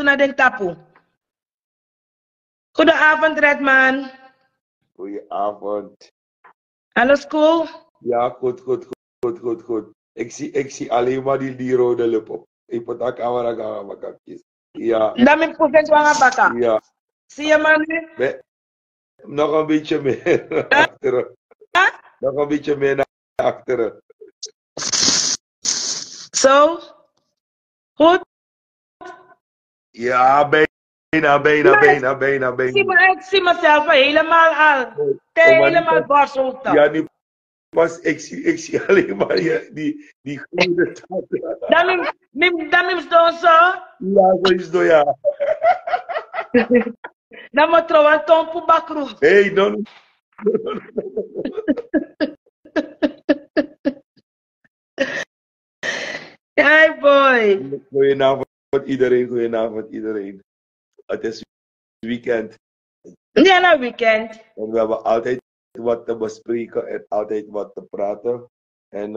naar den tapu. Goedenavond, Redman. Goedenavond. Alles cool? Ja, goed. Ik zie alleen maar die rode lip op. Ik moet daar camera maken. Ja. Dan ben ik professor Wangabaka. Ja. Zie je man nu? Nog een beetje meer naar achteren. Nog een beetje meer naar achteren. Zo? Goed? Ja, bijna. Ik zie mezelf helemaal al. Helemaal borsthoogte. Ja, nu pas, ik zie alleen maar die groene tanden. Dan neem je zo zo? Ja, zo is het, ja. Dan moet je een tompo bakro. Hey, no. Hey boy. Goedenavond iedereen. Het is weekend. Ja, nou weekend. En we hebben altijd wat te bespreken en altijd wat te praten. En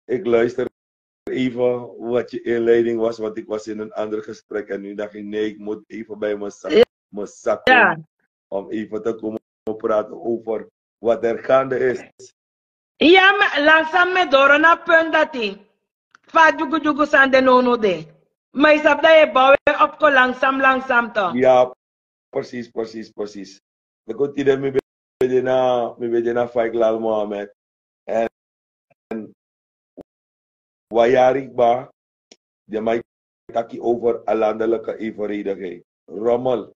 ik luister even wat je inleiding was, want ik was in een ander gesprek. En nu dacht ik, nee, ik moet even bij mijn zak om even te komen praten over wat er gaande is. Ja, maar langzaam met door naar punt dat hij. Vaat jugu san de nono de. Maar is dat je bouwen op langzaam toch? Ja, precies. We kunnen met bedena Faik Lal Mohammed. En wajarik ba, de mij taki over a landelijke evenredigheid. Rommel.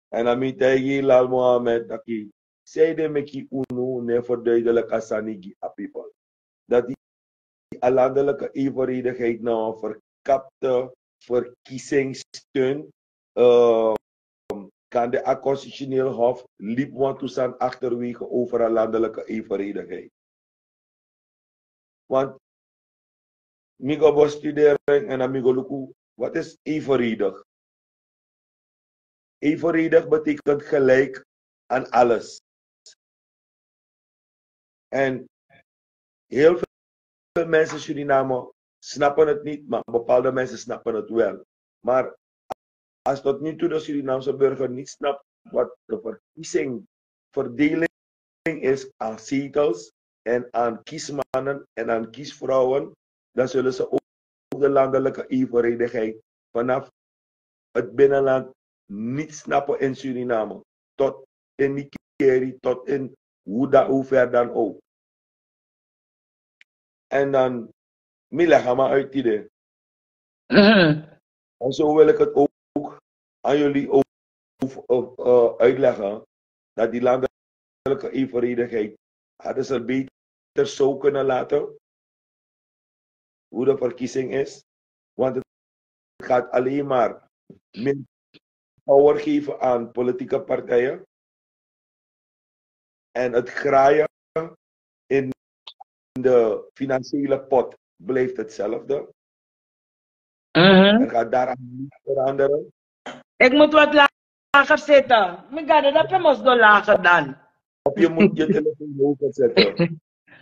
En dan met hij Lal Mohammed taki. Zij de meki unu ne verduidelijk asanigi a people. Dat die landelijke evenredigheid nou een verkapte verkiezingssteun kan de constitutioneel hof liep want toestaan achterwege over een landelijke evenredigheid. Want migo bestuderen en amigo luku, wat is evenredig? Evenredig betekent gelijk aan alles. En heel veel mensen Suriname snappen het niet, maar bepaalde mensen snappen het wel. Maar als tot nu toe de Surinaamse burger niet snapt wat de verdeling is aan zetels en aan kiesmannen en aan kiesvrouwen, dan zullen ze ook de landelijke evenredigheid vanaf het binnenland niet snappen in Suriname. Tot in Nikeri, tot in hoe ver dan ook. En dan, Mila, ga maar uit idee. En zo wil ik het ook aan jullie uitleggen, dat die landelijke evenredigheid hadden ze beter zo kunnen laten, hoe de verkiezing is. Want het gaat alleen maar meer power geven aan politieke partijen. En het graaien in de financiële pot blijft hetzelfde. Er gaat daaraan niet veranderen. Ik moet wat lager zitten. Ik ga dat je moest lager dan. Of je moet je telefoon hoger zetten.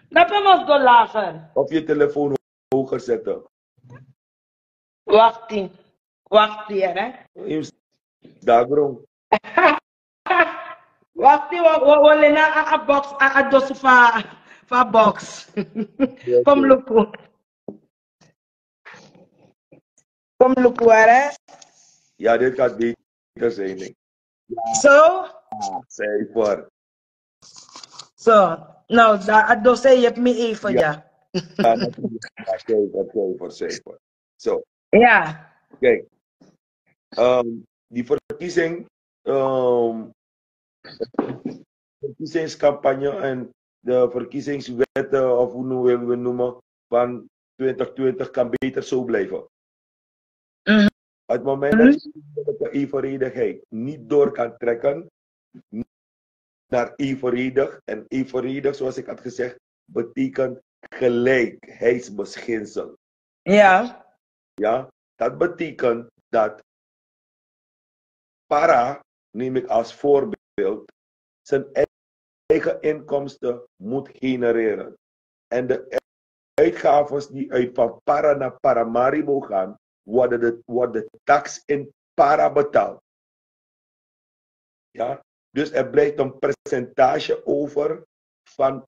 Dat je moest lager. Of je telefoon hoger zetten. Wacht hier, hè. Daarom. Wacht hier, we lena a box, a dosu fa box. Kom luku. Kom luku, hè. Ja, dit gaat beter zijn. Zo? Zeker. Zo. Nou, dat dosse je hebt me even, ja. Ja, natuurlijk. Zeker. Zo. Ja. Kijk. Die verkiezingscampagne en de verkiezingswetten, of hoe willen we noemen, van 2020 kan beter zo blijven. Het moment dat je de evenredigheid niet door kan trekken naar evenredig, en evenredig, zoals ik had gezegd, betekent gelijkheidsbeginsel. Ja. Ja, dat betekent dat para, neem ik als voorbeeld, zijn eigen inkomsten moet genereren. En de uitgaven die uit van para naar Paramaribo gaan, wordt de tax in para betaald. Ja? Dus er blijft een percentage over van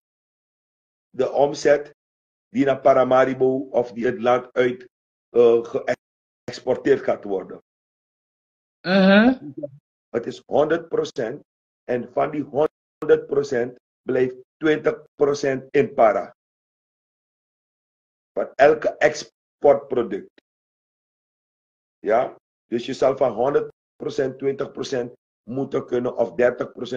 de omzet die naar Paramaribo of die het land uit geëxporteerd gaat worden. Het is 100% en van die 100% blijft 20% in para. Van elke exportproduct. Ja? Dus je zal van 100% 20% moeten kunnen of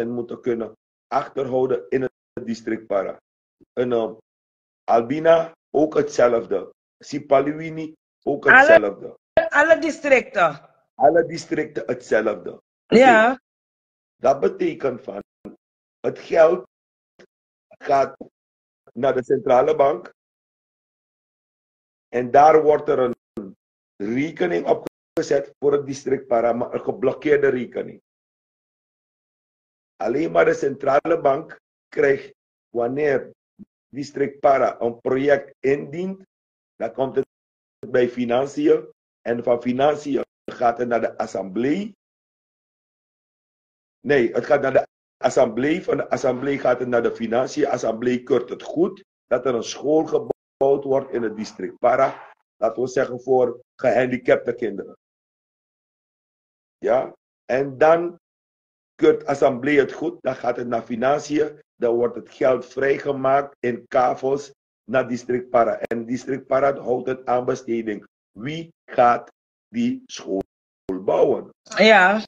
30% moeten kunnen achterhouden in het district para. En Albina ook hetzelfde. Sipaliwini ook hetzelfde. Alle districten. Alle districten hetzelfde. Ja. Dat betekent van het geld gaat naar de centrale bank en daar wordt er een rekening opgezet voor het district para, maar een geblokkeerde rekening. Alleen maar de centrale bank krijgt wanneer district para een project indient, dan komt het bij financiën en van financiën gaat het naar de assemblee. Nee, het gaat naar de assemblee. Van de assemblee gaat het naar de financiën. Assemblee keurt het goed dat er een school gebouwd wordt in het district para. Laten we zeggen voor gehandicapte kinderen. Ja, en dan keurt assemblee het goed. Dan gaat het naar financiën. Dan wordt het geld vrijgemaakt in kavels naar district para. En district para houdt het aan besteding. Wie gaat die school bouwen? Ja.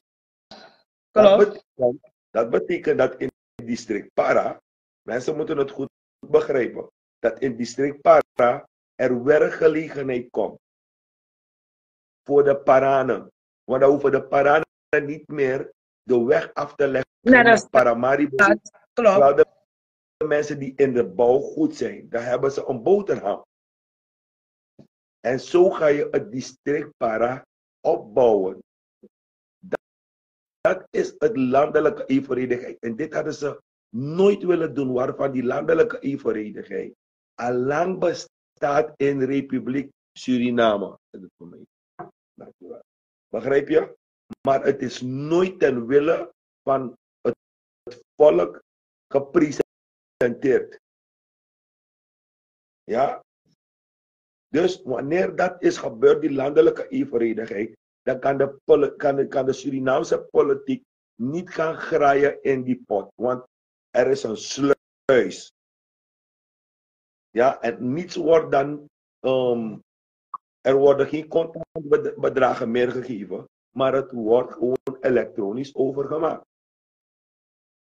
Klopt. Dat betekent dat in district para, mensen moeten het goed begrijpen, dat in district para er werkgelegenheid komt voor de paranen. Want dan hoeven de paranen niet meer de weg af te leggen naar Paramaribo. Terwijl de mensen die in de bouw goed zijn, dan hebben ze een boterham. En zo ga je het district para opbouwen. Dat is het landelijke evenredigheid. En dit hadden ze nooit willen doen, waarvan die landelijke evenredigheid allang bestaat in Republiek Suriname. Begrijp je? Maar het is nooit ten wille van het volk gepresenteerd. Ja? Dus wanneer dat is gebeurd, die landelijke evenredigheid, dan kan de Surinaamse politiek niet gaan graaien in die pot. Want er is een sluis. Ja, en niets wordt dan, er worden geen contantbedragen meer gegeven, maar het wordt gewoon elektronisch overgemaakt.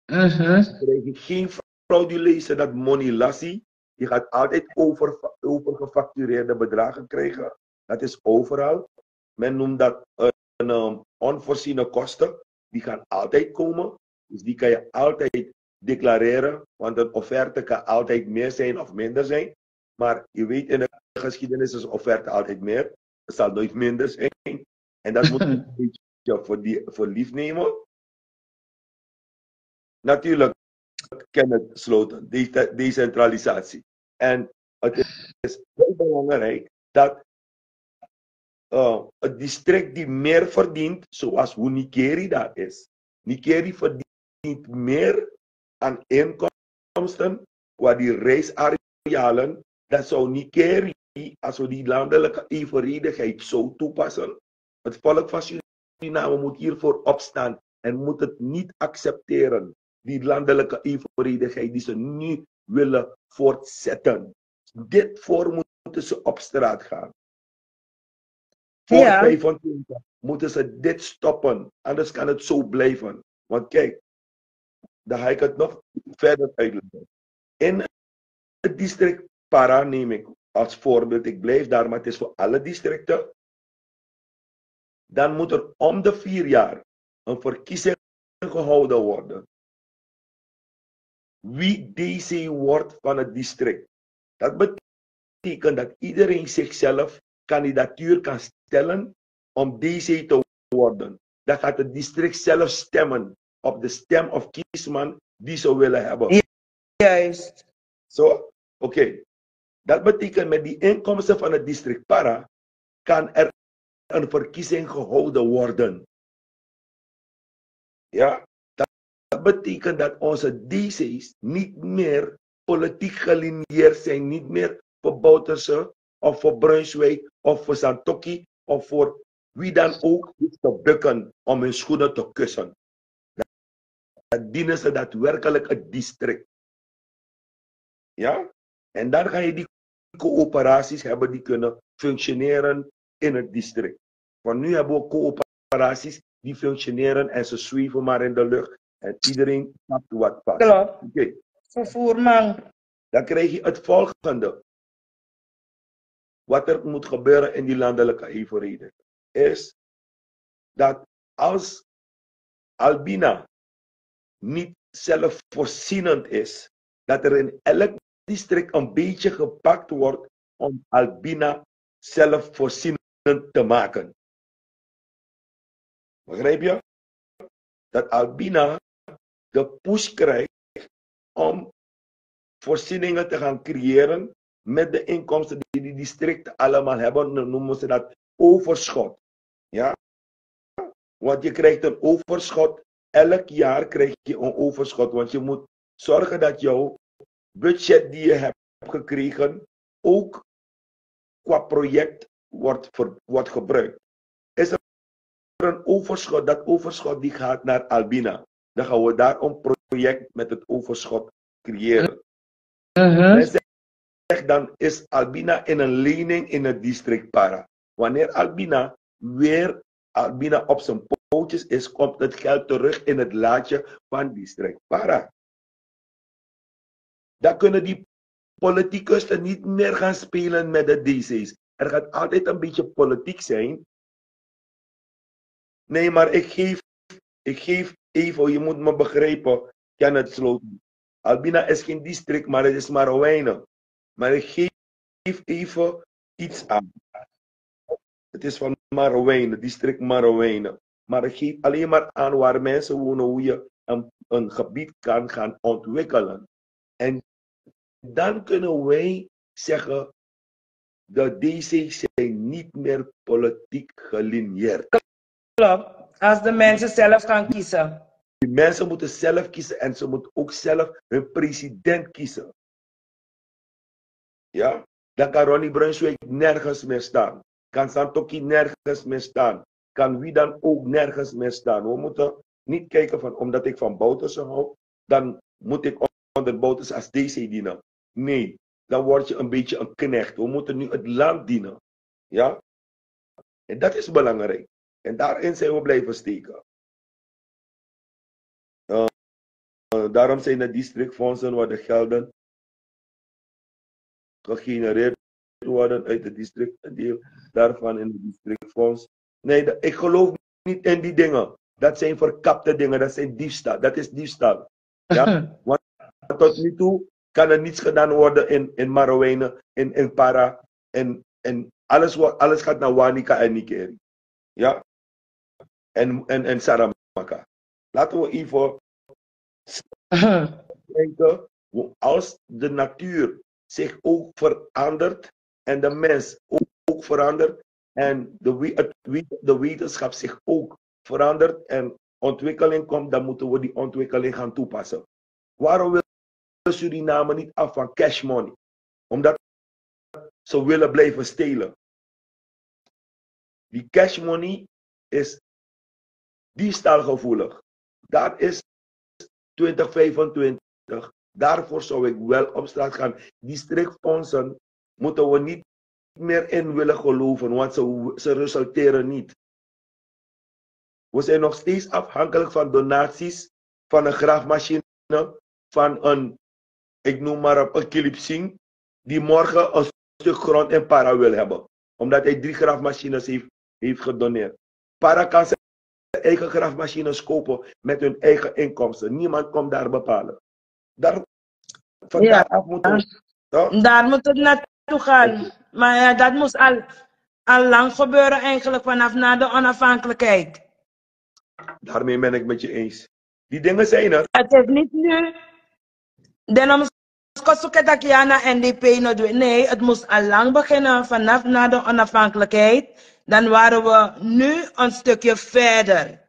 Er krijg geen frauduleuze dat money lassie. Je gaat altijd overgefactureerde bedragen krijgen. Dat is overal. Men noemt dat een onvoorziene kosten. Die gaan altijd komen. Dus die kan je altijd declareren. Want een offerte kan altijd meer zijn of minder zijn. Maar je weet, in de geschiedenis is een offerte altijd meer. Het zal nooit minder zijn. En dat moet je een beetje voor lief nemen. Natuurlijk ken het sloten, decentralisatie. En het is heel belangrijk dat het district die meer verdient, zoals hoe Nikeri dat is. Nikeri verdient meer aan inkomsten, waar die reisarealen, dat zou Nikeri, als we die landelijke evenredigheid zo toepassen, het volk van Suriname moet hiervoor opstaan en moet het niet accepteren, die landelijke evenredigheid die ze nu willen voortzetten. Dit voor moeten ze op straat gaan. Voor 25 moeten ze dit stoppen, anders kan het zo blijven. Want kijk, dan ga ik het nog verder uitleggen. In het district Para neem ik als voorbeeld, ik blijf daar, maar het is voor alle districten. Dan moet er om de 4 jaar een verkiezing gehouden worden. Wie DC wordt van het district. Dat betekent dat iedereen zichzelf kandidatuur kan stellen om DC te worden. Dan gaat het district zelf stemmen op de stem of kiesman die ze willen hebben. Juist. Zo, oké. Dat betekent met die inkomsten van het district Para kan er een verkiezing gehouden worden. Ja, dat betekent dat onze DC's niet meer politiek gelineerd zijn, niet meer voor Bouterse of voor Brunswijk of voor Santokki of voor wie dan ook te bukken om hun schoenen te kussen. Dat dienen ze daadwerkelijk het district. Ja? En dan ga je die coöperaties hebben die kunnen functioneren in het district. Want nu hebben we coöperaties die functioneren en ze zweven maar in de lucht. En iedereen snapt wat past. Klopt. Okay. Vervoerman. Dan krijg je het volgende. Wat er moet gebeuren in die landelijke overheden. Is dat als Albina niet zelfvoorzienend is. Dat er in elk district een beetje gepakt wordt om Albina zelfvoorzienend te maken. Begrijp je? Dat Albina de push krijgt om voorzieningen te gaan creëren met de inkomsten die die districten allemaal hebben. Dan noemen ze dat overschot. Ja? Want je krijgt een overschot. Elk jaar krijg je een overschot. Want je moet zorgen dat jouw budget die je hebt gekregen ook qua project wordt gebruikt. Is er een overschot? Dat overschot die gaat naar Albina. Dan gaan we daar een project met het overschot creëren. Men zegt dan is Albina in een lening in het district Para. Wanneer Albina op zijn pootjes is, komt het geld terug in het laadje van district Para. Dan kunnen die politiekusten niet meer gaan spelen met de DC's. Er gaat altijd een beetje politiek zijn. Nee, maar ik geef even, je moet me begrijpen, Kenneth Sloten. Albina is geen district, maar het is Marowijnen. Maar ik geef even iets aan. Het is van Marowijnen, district Marowijnen. Maar ik geef alleen maar aan waar mensen wonen, hoe je een gebied kan gaan ontwikkelen. En dan kunnen wij zeggen, de DC's zijn niet meer politiek gelineerd. Klopt. Als de mensen zelf gaan kiezen. Die mensen moeten zelf kiezen en ze moeten ook zelf hun president kiezen. Ja? Dan kan Ronnie Brunswijk nergens meer staan. Kan Santokki nergens meer staan. Kan wie dan ook nergens meer staan. We moeten niet kijken van, omdat ik van Bouterse hou, dan moet ik onder Bouterse als DC dienen. Nee, dan word je een beetje een knecht. We moeten nu het land dienen. Ja? En dat is belangrijk. En daarin zijn we blijven steken. Daarom zijn de districtfondsen waar de gelden gegenereerd worden uit het district. Een deel daarvan in het districtfonds. Nee, ik geloof niet in die dingen. Dat zijn verkapte dingen. Dat zijn diefstal. Dat is diefstal. Ja? Want tot nu toe kan er niets gedaan worden in Marowijnen, in Para. En alles gaat naar Wanica en Nikeri. Ja? En Saramaka. Laten we even denken, als de natuur zich ook verandert en de mens ook verandert en de wetenschap zich ook verandert en ontwikkeling komt, dan moeten we die ontwikkeling gaan toepassen. Waarom wil Suriname niet af van cash money? Omdat ze willen blijven stelen. Die cash money is diefstalgevoelig. Dat is 2025. Daarvoor zou ik wel op straat gaan. Districtfondsen moeten we niet meer in willen geloven, want ze resulteren niet. We zijn nog steeds afhankelijk van donaties, van een graafmachine, van een, ik noem maar een Kilipsing, die morgen een stuk grond in Para wil hebben. Omdat hij 3 graafmachines heeft gedoneerd. Para kan zijn eigen graafmachines kopen met hun eigen inkomsten. Niemand komt daar bepalen. Vandaar af moeten we. Daar moet het naartoe gaan. Maar ja, dat moest al lang gebeuren eigenlijk vanaf na de onafhankelijkheid. Daarmee ben ik met je eens. Die dingen zijn er. Het is niet nu. Den zoeken dat je naar NDP nog doet. Nee, het moest al lang beginnen vanaf na de onafhankelijkheid. Dan waren we nu een stukje verder. 100%.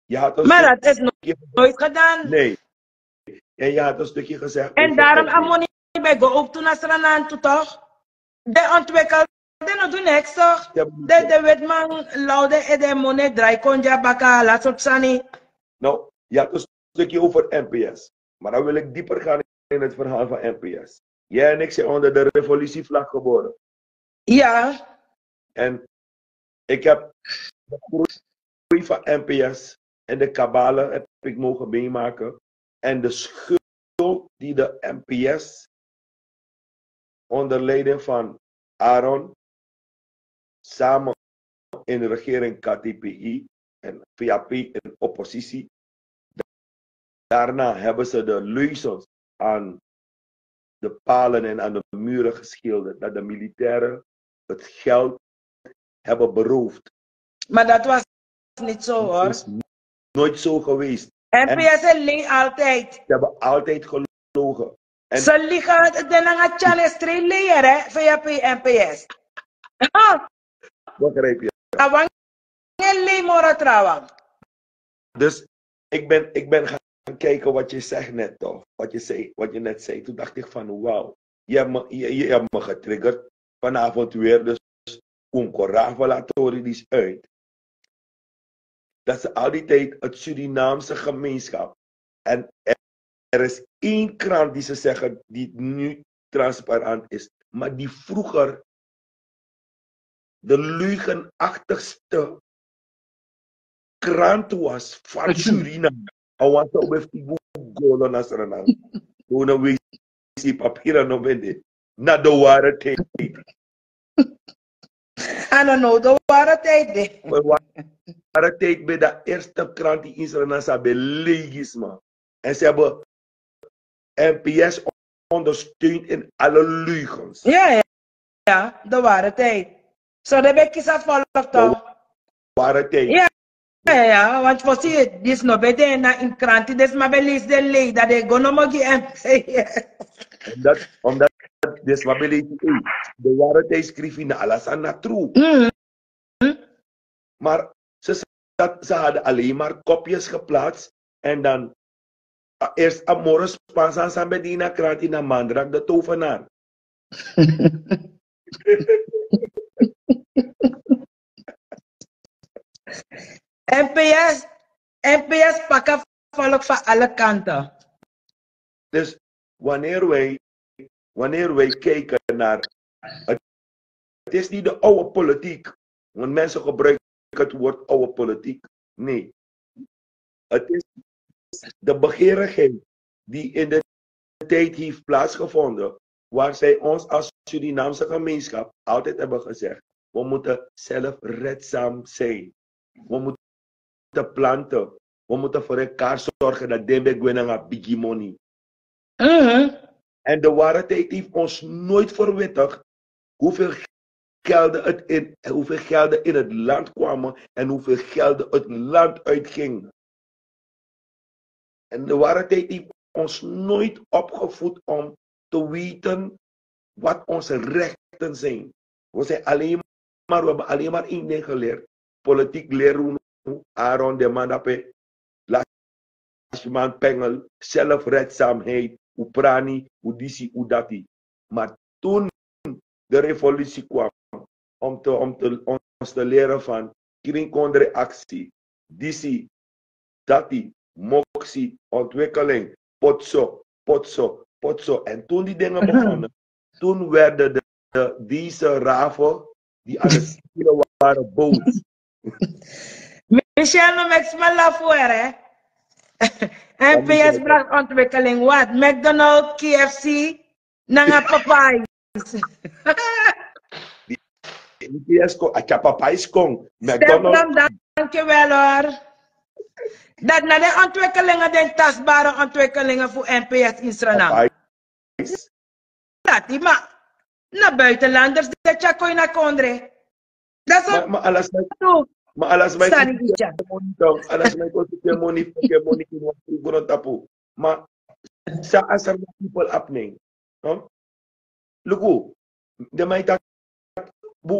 Je had een Maar dat is stukje, nooit gedaan. nee. En je had een stukje gezegd En over daarom NPS. amoni bij go ook toen als er aan toe toch? De ontwikkelde no doen niks toch? De wetman laude en de money draai konja baka laat op sani. Nou, je had een stukje over NPS. Maar dan wil ik dieper gaan in het verhaal van NPS. Jij en ik zijn onder de revolutievlag geboren. Ja. En ik heb de groei van NPS en de kabalen heb ik mogen meemaken. En de schuld die de NPS onder leiding van Aaron samen in de regering KTPI en VAP in oppositie. Daarna hebben ze de leuzels aan de palen en aan de muren geschilderd dat de militairen het geld hebben beroofd. Maar dat was niet zo hoor. Dat is nooit zo geweest. NPS liegt altijd. Ze hebben altijd gelogen. En ze liegen, de nanga channel straight leren, VAP NPS. begrijp je? Awang le mora trouwens. Dus ik ben gaan kijken wat je zegt net toch. Wat je net zei. Toen dacht ik van wauw. Je hebt me getriggerd. Vanavond weer. Dus Concorrafalatori die is uit. Dat ze al die tijd het Surinaamse gemeenschap. En er is één krant die ze zeggen die nu transparant is. Maar die vroeger de leugenachtigste krant was van Suriname. I want to be Google na Suriname. Toen we zien papieren nog binnen. Na de ware tijd. I don't know, de ware tijd. De ware tijd bij de eerste krant die in Suriname hebben legisma. En ze hebben NPS ondersteund in alle leugens. Ja, de ware tijd. Zo de bekjes afvallen toch? De ware tijd. Ja, want voor zie dit is nog beter na in krant. Dit is maar wel eens de lei dat de gonomogi NPS. Omdat dit is maar wel eens de ware tijd schreef in alles aan na true. Maar ze hadden alleen maar kopjes geplaatst en dan eerst Amoros Pansan Sambedina krant in een mandrak de tovenaar. NPS pakken volk van alle kanten. Dus wanneer wij kijken naar het is niet de oude politiek, want mensen gebruiken het woord oude politiek. Nee. Het is de begeerigheid die in de tijd heeft plaatsgevonden, waar zij ons als Surinaamse gemeenschap altijd hebben gezegd, we moeten zelfredzaam zijn. We moeten planten. We moeten voor elkaar zorgen dat Dembe Gwenanga biggie money. En de ware tijd heeft ons nooit verwittigd hoeveel gelden in het land kwamen en hoeveel gelden het land uitging. En de ware tijd heeft ons nooit opgevoed om te weten wat onze rechten zijn. We hebben alleen maar één ding geleerd. Politiek leren Aaron de Mandape, Lashman Pengel, zelfredzaamheid, Uprani, Udisi, Udati. Maar toen de revolutie kwam, om ons te leren van kringkondre actie, Disi, Dati, Moxie, ontwikkeling, potso. En toen die dingen begonnen, toen werden deze raven die aan het spelen waren boos. Michel no max mala fuere. NPS bracht ontwikkeling wat? McDonald's, KFC, nanga Popeyes. NPS kon, a Popeyes kon, McDonald's. Dankjewel hoor. Dat na de ontwikkelingen, de tastbare ontwikkelingen voor NPS in Suriname. Dat die maar naar buitenlanders dat je kon naar Kondre. Dat is ook. Maar alles mij alles mij kost je money tapu. Maar As er people happening. No? Look, de mij dat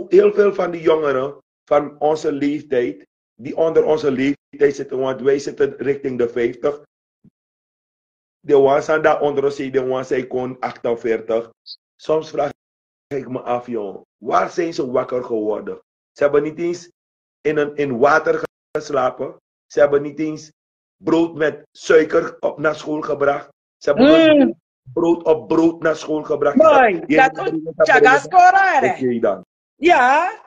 heel veel van die jongeren van onze leeftijd, die onder onze leeftijd zitten, want wij zitten richting de 50. De ones aan daaronder zitten, de ones zij kon 48. Soms vraag ik me af, joh, waar zijn ze wakker geworden? Ze hebben niet eens in water geslapen. Ze hebben niet eens brood met suiker naar school gebracht. Ze hebben brood op brood naar school gebracht. Mooi, dat is scoren. Oké dan. Ja.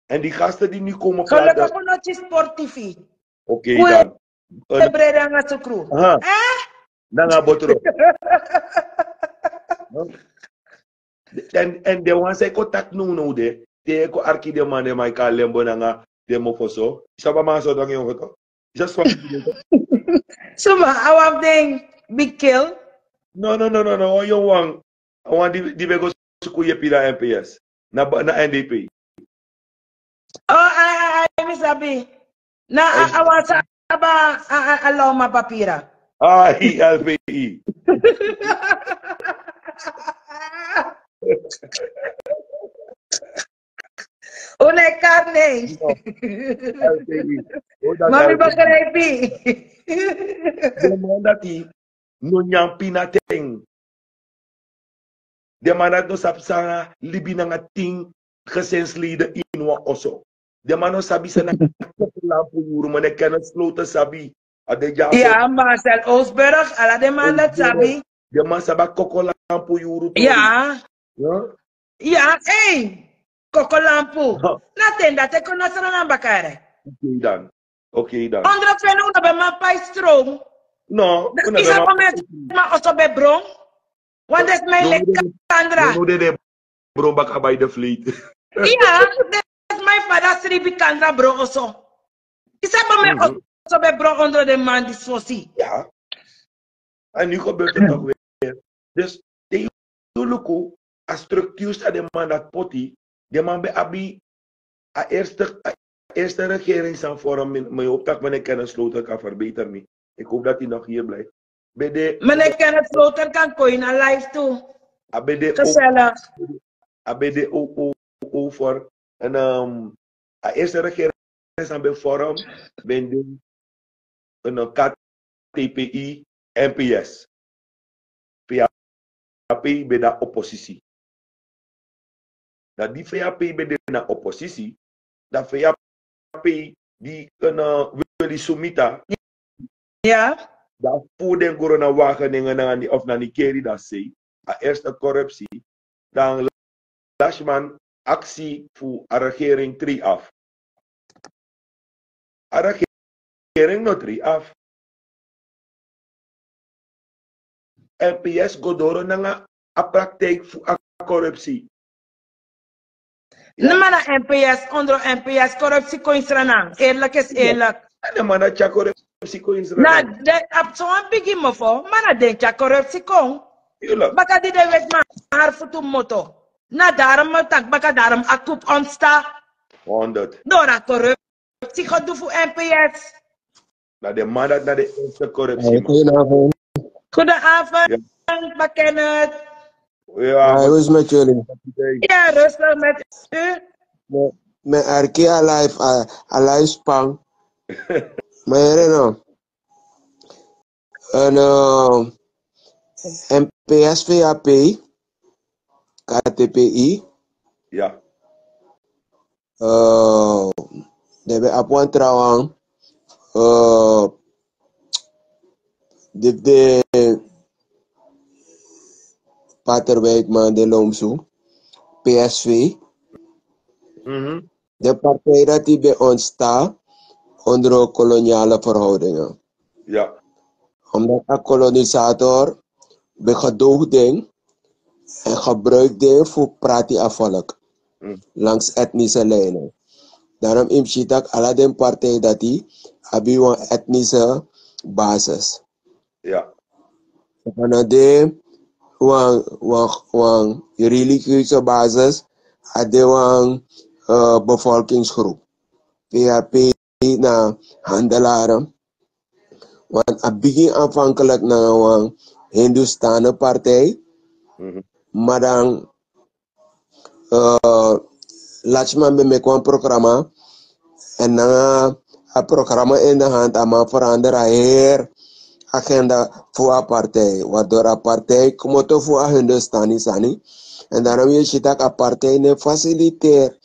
En die gasten die nu komen praten. Gelukkig nog je sportief. Oké dan. De breda aan het kroeg. Dan gaan we En de ones zij contact nu de. De ko arki de man de mij kan lembo nanga de mo foso. Saba maar zo dan jongen toch? Just one. Suma, I want ding big kill. No. You want die we go school je pira NPS. Na NDP. Oh, I miss abi. Na I want saba allow ma papira. LPI. Une carne. Mami begrijpi. De man dat die no nyampi na ting. De man dat no sap sanga libi na ting gezinsleden in wa oso. De man no sabi sa na lampu yuru man e kennis sloten sabi. Ja, Marcel Oosburg, ala de man dat sabi. De man saba koko lampu yuru. Ja. Ja, hey. Koko lampu. Naten dat ik kon nasra na bakare. Oké dan. Onder fenu na be man pai stroom. No. Isa komen ma oso be bron. Want dat mijn lekandra. No de bron baka bij de fleet. Ja, dat is mijn vader sribi kandra bro oso. Isa komen oso be bron onder de man die sosi. Ja. En nu gebeurt het nog weer. Dus de jullie als structuur aan de man dat poti. De man bij Abi, a eerste regeringsaanvorm, mijn opdracht, meneer Kenneth Sloter kan verbeteren. Ik hoop dat hij nog hier blijft. Meneer Kenneth Sloter kan komen naar live toe. Gezellig. ABD over. En a eerste regeringsaanvorm, ben een KTPI, NPS. VAP bij de oppositie. Dat die VAP bij de oppositie, dat VAP die wil sumita, ja, dat voor den corona wagen of naar die keri dat zei, a eerste corruptie, dan laat man actie voor de regering 3 af. De regering nog 3 af. NPS godoro naar a praktijk voor corruptie. Ja. Maar NPS, onder NPS, corruptie ko insranang. Eerlijk is eerlijk. En man dat je corruptie ko insranang. Na, op zo'n begin me voor, maar denk je corruptie kon. Baka die de wet maar voor tu moto. Na daarom tak baka daarom akup onsta. 100. Door corruptie gaat doen voor NPS. Na de man dat naar de eerste corruptie. Goedenavond, Kenneth. Ja, hoe is het met jullie? Ja, rustig met u. Met Arki alive spang. Maar herinner een NPS VAP, KTPI. Ja. Debe apuan trawang. De Paterwijk de Loomso, PSV. De partij dat die bij ons staat onder koloniale verhoudingen. Ja. Omdat een kolonisator begedoogde en gebruikte voor praatvolk langs etnische lijnen. Daarom imschiet ik alle de partij dat die hebben een etnische basis. Ja. Vanuit de een religieuze basis hadden we een bevolkingsgroep. VAP na handelaren, Want a begin aanvankelijk naar een Hindustanen partij, maar dan Lachman be met een programma en dan het programma in de hand aan veranderen hier agenda voor een partij, waardoor een partij komt voor een Hindustani en daarom je ziet dat een partij ne faciliteert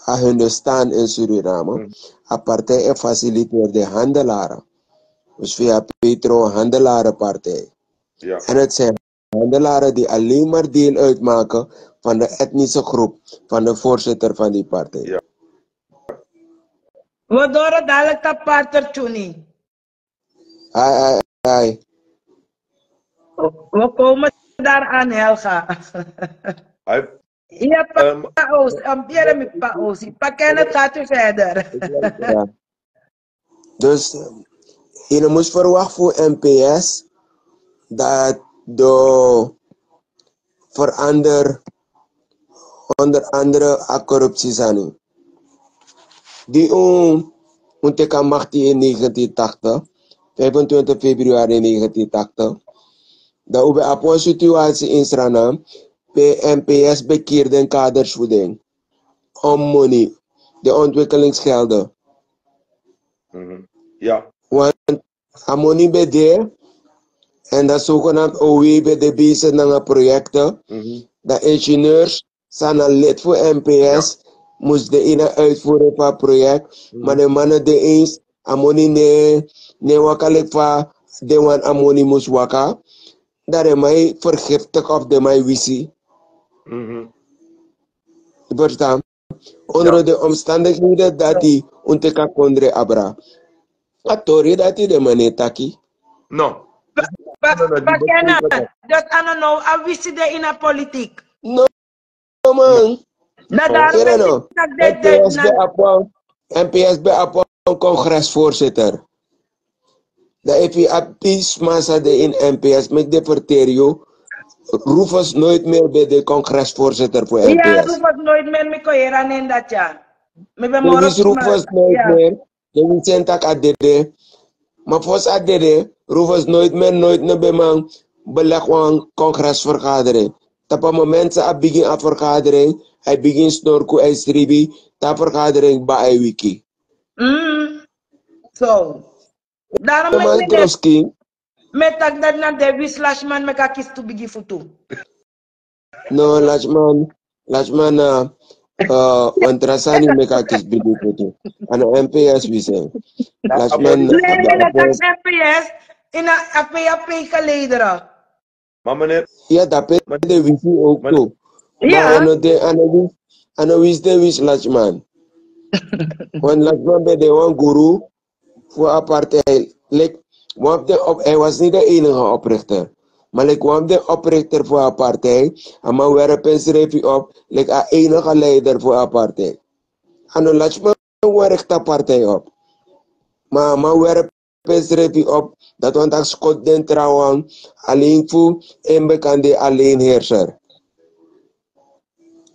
een Hindustan in Suriname, een partij faciliteert de handelaren. Dus via Petro een handelarenpartij. Ja. En het zijn handelaren die alleen maar deel uitmaken van de etnische groep van de voorzitter van die partij. Ja. Waardoor het dadelijk dat partner tuni. Ai. We komen daar aan, Helga. Ja, paus, ambiere met paus. Pakken gaat u verder. Ja. Dus je moet verwachten voor NPS dat de onder andere corruptie zijn. Die ontdekking macht in 1980, 25 februari 1980. Dat we op een situatie in Suriname, NPS bekeerde kadersvoeding om money, de ontwikkelingsgelden. Ja. Want money bij de en dat zogenaamd OW bij de bezig naar projecten. De ingenieurs zijn al lid voor NPS, moest de ene uitvoeren van het project, maar de mannen de eens, money ne wakalik van de wan money moest waka. Dat is mij vergiftig op de mij visie. Verstaan? Onder de omstandigheden dat die ontdekka kondre abra. Atori dat die de mane taki. No. Pakena, dat aan nou, a visie de in a politiek. No man. NPS bij een congresvoorzitter. Dat heeft je appies massa de in NPS met de verterio. Rufus nooit meer bij de congresvoorzitter voor NPS. Ja, Rufus nooit meer met koeran in dat jaar. Rufus nooit meer. De Vincent adede. Maar voor adede, Rufus nooit meer bij man beleg een congresvergadering. Op het moment dat hij begint aan vergadering, hij begint snorken en stribi, dat vergadering bij een wiki. Zo. Daarom met dat naar Davis Lashman me kakis to bigi futu. No, Lashman ontrasani me kakis bigi futu. Ano MPS wise. Lashman MPS in a APAP kaledera. Maar meneer. Ja, dat de wisi ook toe. Ja. Maar ano wis de wis Lashman. Want Lashman bij de one guru voor een partij. Hij was niet de enige oprichter. Maar ik kwam de oprichter voor een partij. En maar werpen schreef op. Ik de enige leider voor een partij. En dan laat je werkt de partij op. Maar werpen schreef op. Dat want ik schot den trouwens. Alleen voor een bekende alleenheerser.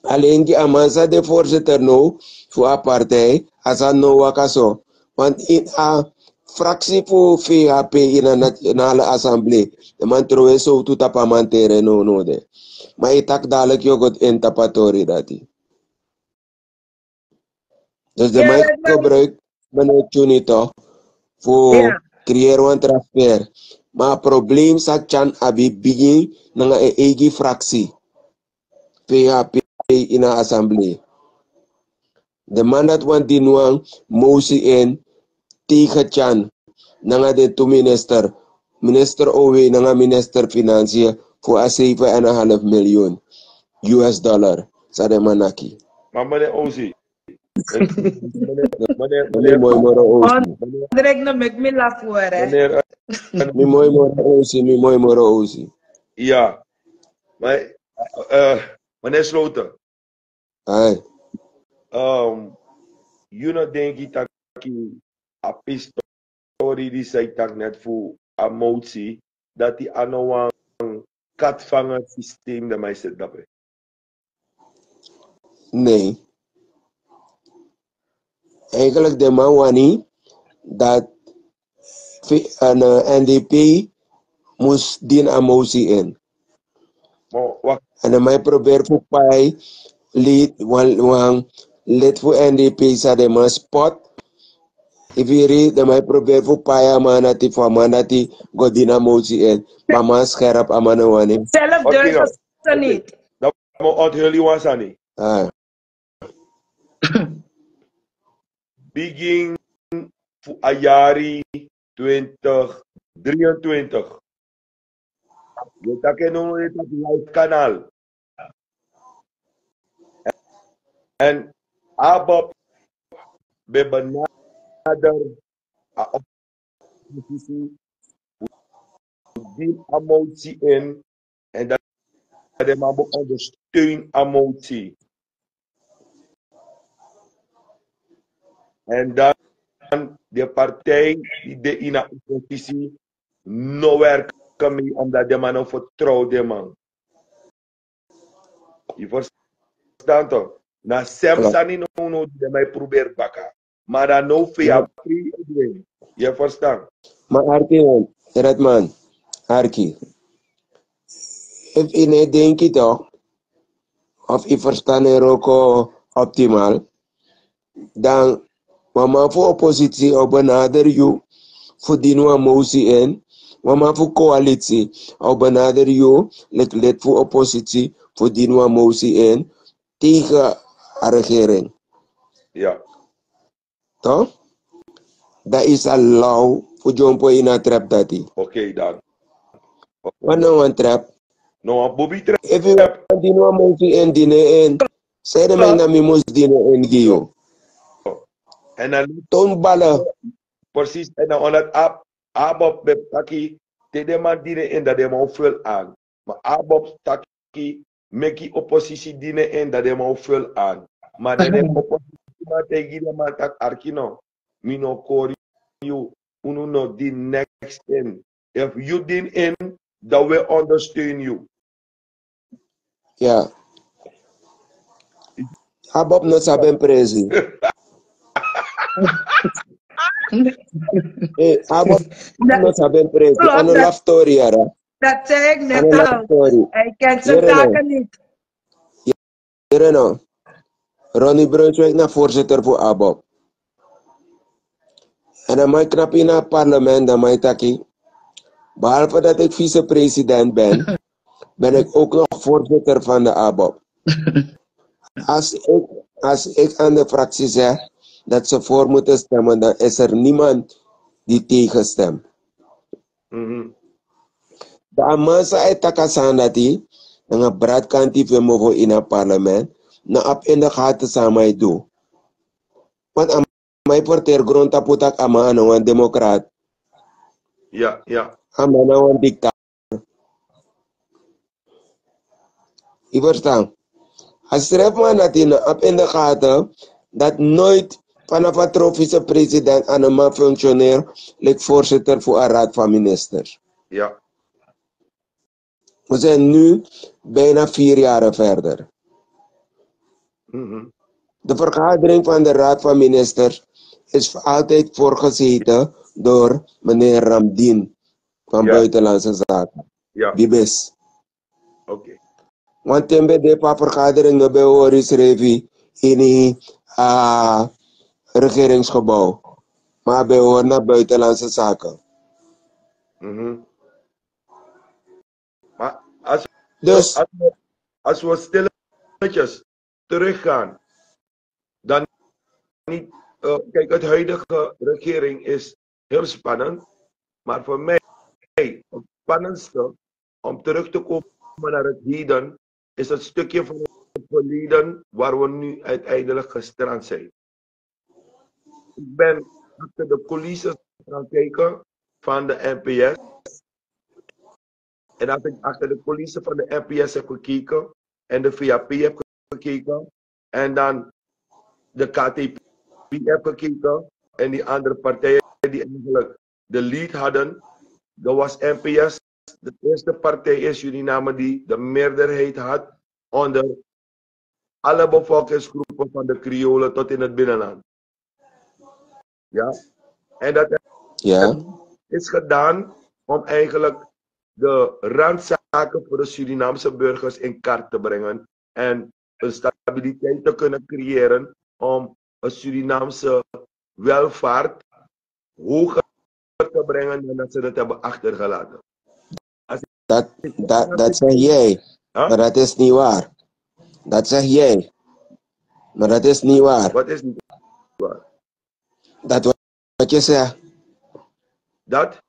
Alleen die amansa de voorzitter nou. Voor een partij. Als hij nou wakaso. Want in een fractie voor VHP in de Nationale Assemblée. De man trouwens zo toe tapamantere no de. Maar ik tak dadelijk jogot in tapatori dati. Dus de mij gebruikt meneer Chunito voor creëren een transfer. Maar het probleem is dat abi begin naar een eigen fractie. VHP in de Assemblée. De man dat want die nu motie in tegen Chan. Nanga de to minister Owe nanga minister financiën voor 7,5 miljoen US dollar. Sade manaki. Maar meneer Ozi. Meneer mooi moro Ozi. Direct na make me laugh voor hè. Mi mooi moro Ozi. Ja. Maar meneer Sloten. Ai. You know denk ik dat a pistori die zei tak net voor a motie dat die aan een katvanger systeem de mij zit daarbij. Nee. Eigenlijk de man wani dat Een NDP moest die een motie in. En dan mij probeer voor mij lid voor NDP sa de maar spot. If je reed, dan mij probeer voor mij manati voor manati godina motie in. Maar man scherp amane wanneer. Zelf dus ze niet. Dat moet onthullen was aan niet. Begin voor Ayari 2023. Je takken nog niet op live kanaal. En Abob be benader oppositie die emotie in en dat de man ondersteunt emotie. En dan de partij die in de oppositie no werken mee omdat de man vertrouwt de man. Je verstaan toch? Na Samsani no de mij probeert bakken. Maar dan no via free. Je verstaan? Maar Arki, Redman, Arki. If je denkt toch, of je verstaan er ook optimaal, dan mama voor oppositie op benader you voor die nieuwe motie in, mama voor coalitie op benader you lid voor oppositie voor die nieuwe motie in tegen de regering. Ja. Toch? Dat is al lauw voor jompo in een trap dat die. Oké dan. Wat nou een trap? No, een bobby trap. If you want die nieuwe motie in dienen in, zei de mij dat mi moest dienen in Gio. En dan toon ballen. Precies, en dan dat Abob taki, de man dienen in dat de man vul aan. Maar Abob taki, meki oppositie dienen in dat de man vul aan. Maar de oppositie maar tegen de man tak arkino. Mino kori you, uno no die next in. If you din in, dan we ondersteun you. Ja. Abob no saben prezi. Abob no saben prezi. Ano love story ara. Dat zei ik net al. Hij kent zijn taken niet. Hier nou. Ronnie Brunswijk naar voorzitter voor Abob. En dan mij knap in het parlement, dan mij taki. Behalve dat ik vicepresident ben, ben ik ook nog voorzitter van de Abob. Als ik aan de fractie zeg dat ze voor moeten stemmen, dan is er niemand die tegenstemt. De amasa uit Takasan dat die, en een braadkantie voor in het parlement, na op in de gaten samen doen. Want aan mij porteer grond taputak ama aan een democraat. Ja, ja. Ama aan een dictator. Je verstaan? Als strefman dat in op in de gaten, dat nooit vanaf een trofische president aan een man functioneert, lijkt voorzitter voor een raad van ministers. Ja. We zijn nu bijna 4 jaar verder. De vergadering van de Raad van Ministers is altijd voorgezeten door meneer Ramdien van Buitenlandse Zaken. Ja. Bibis. Oké. Want in de vergadering bij Horis Revi in het regeringsgebouw. Maar bij hoor naar Buitenlandse Zaken. Maar als we stilletjes teruggaan, dan niet. Kijk, het huidige regering is heel spannend, maar voor mij het spannendste om terug te komen naar het heden is het stukje van het verleden waar we nu uiteindelijk gestrand zijn. Ik ben achter de coulissen gaan kijken van de NPS. En als ik achter de coulissen van de NPS heb gekeken en de VAP heb gekeken en dan de KTP heb gekeken en die andere partijen die eigenlijk de lead hadden, dat was NPS, de eerste partij in Suriname die de meerderheid had onder alle bevolkingsgroepen van de Kriolen tot in het binnenland. Ja, en dat is gedaan om eigenlijk de randzaken voor de Surinaamse burgers in kaart te brengen en een stabiliteit te kunnen creëren om een Surinaamse welvaart hoger te brengen dan dat ze het hebben achtergelaten. Dat zeg jij, maar dat is niet waar. Dat zeg jij, maar dat is niet waar. Wat is niet waar? Dat wat je zegt. Dat?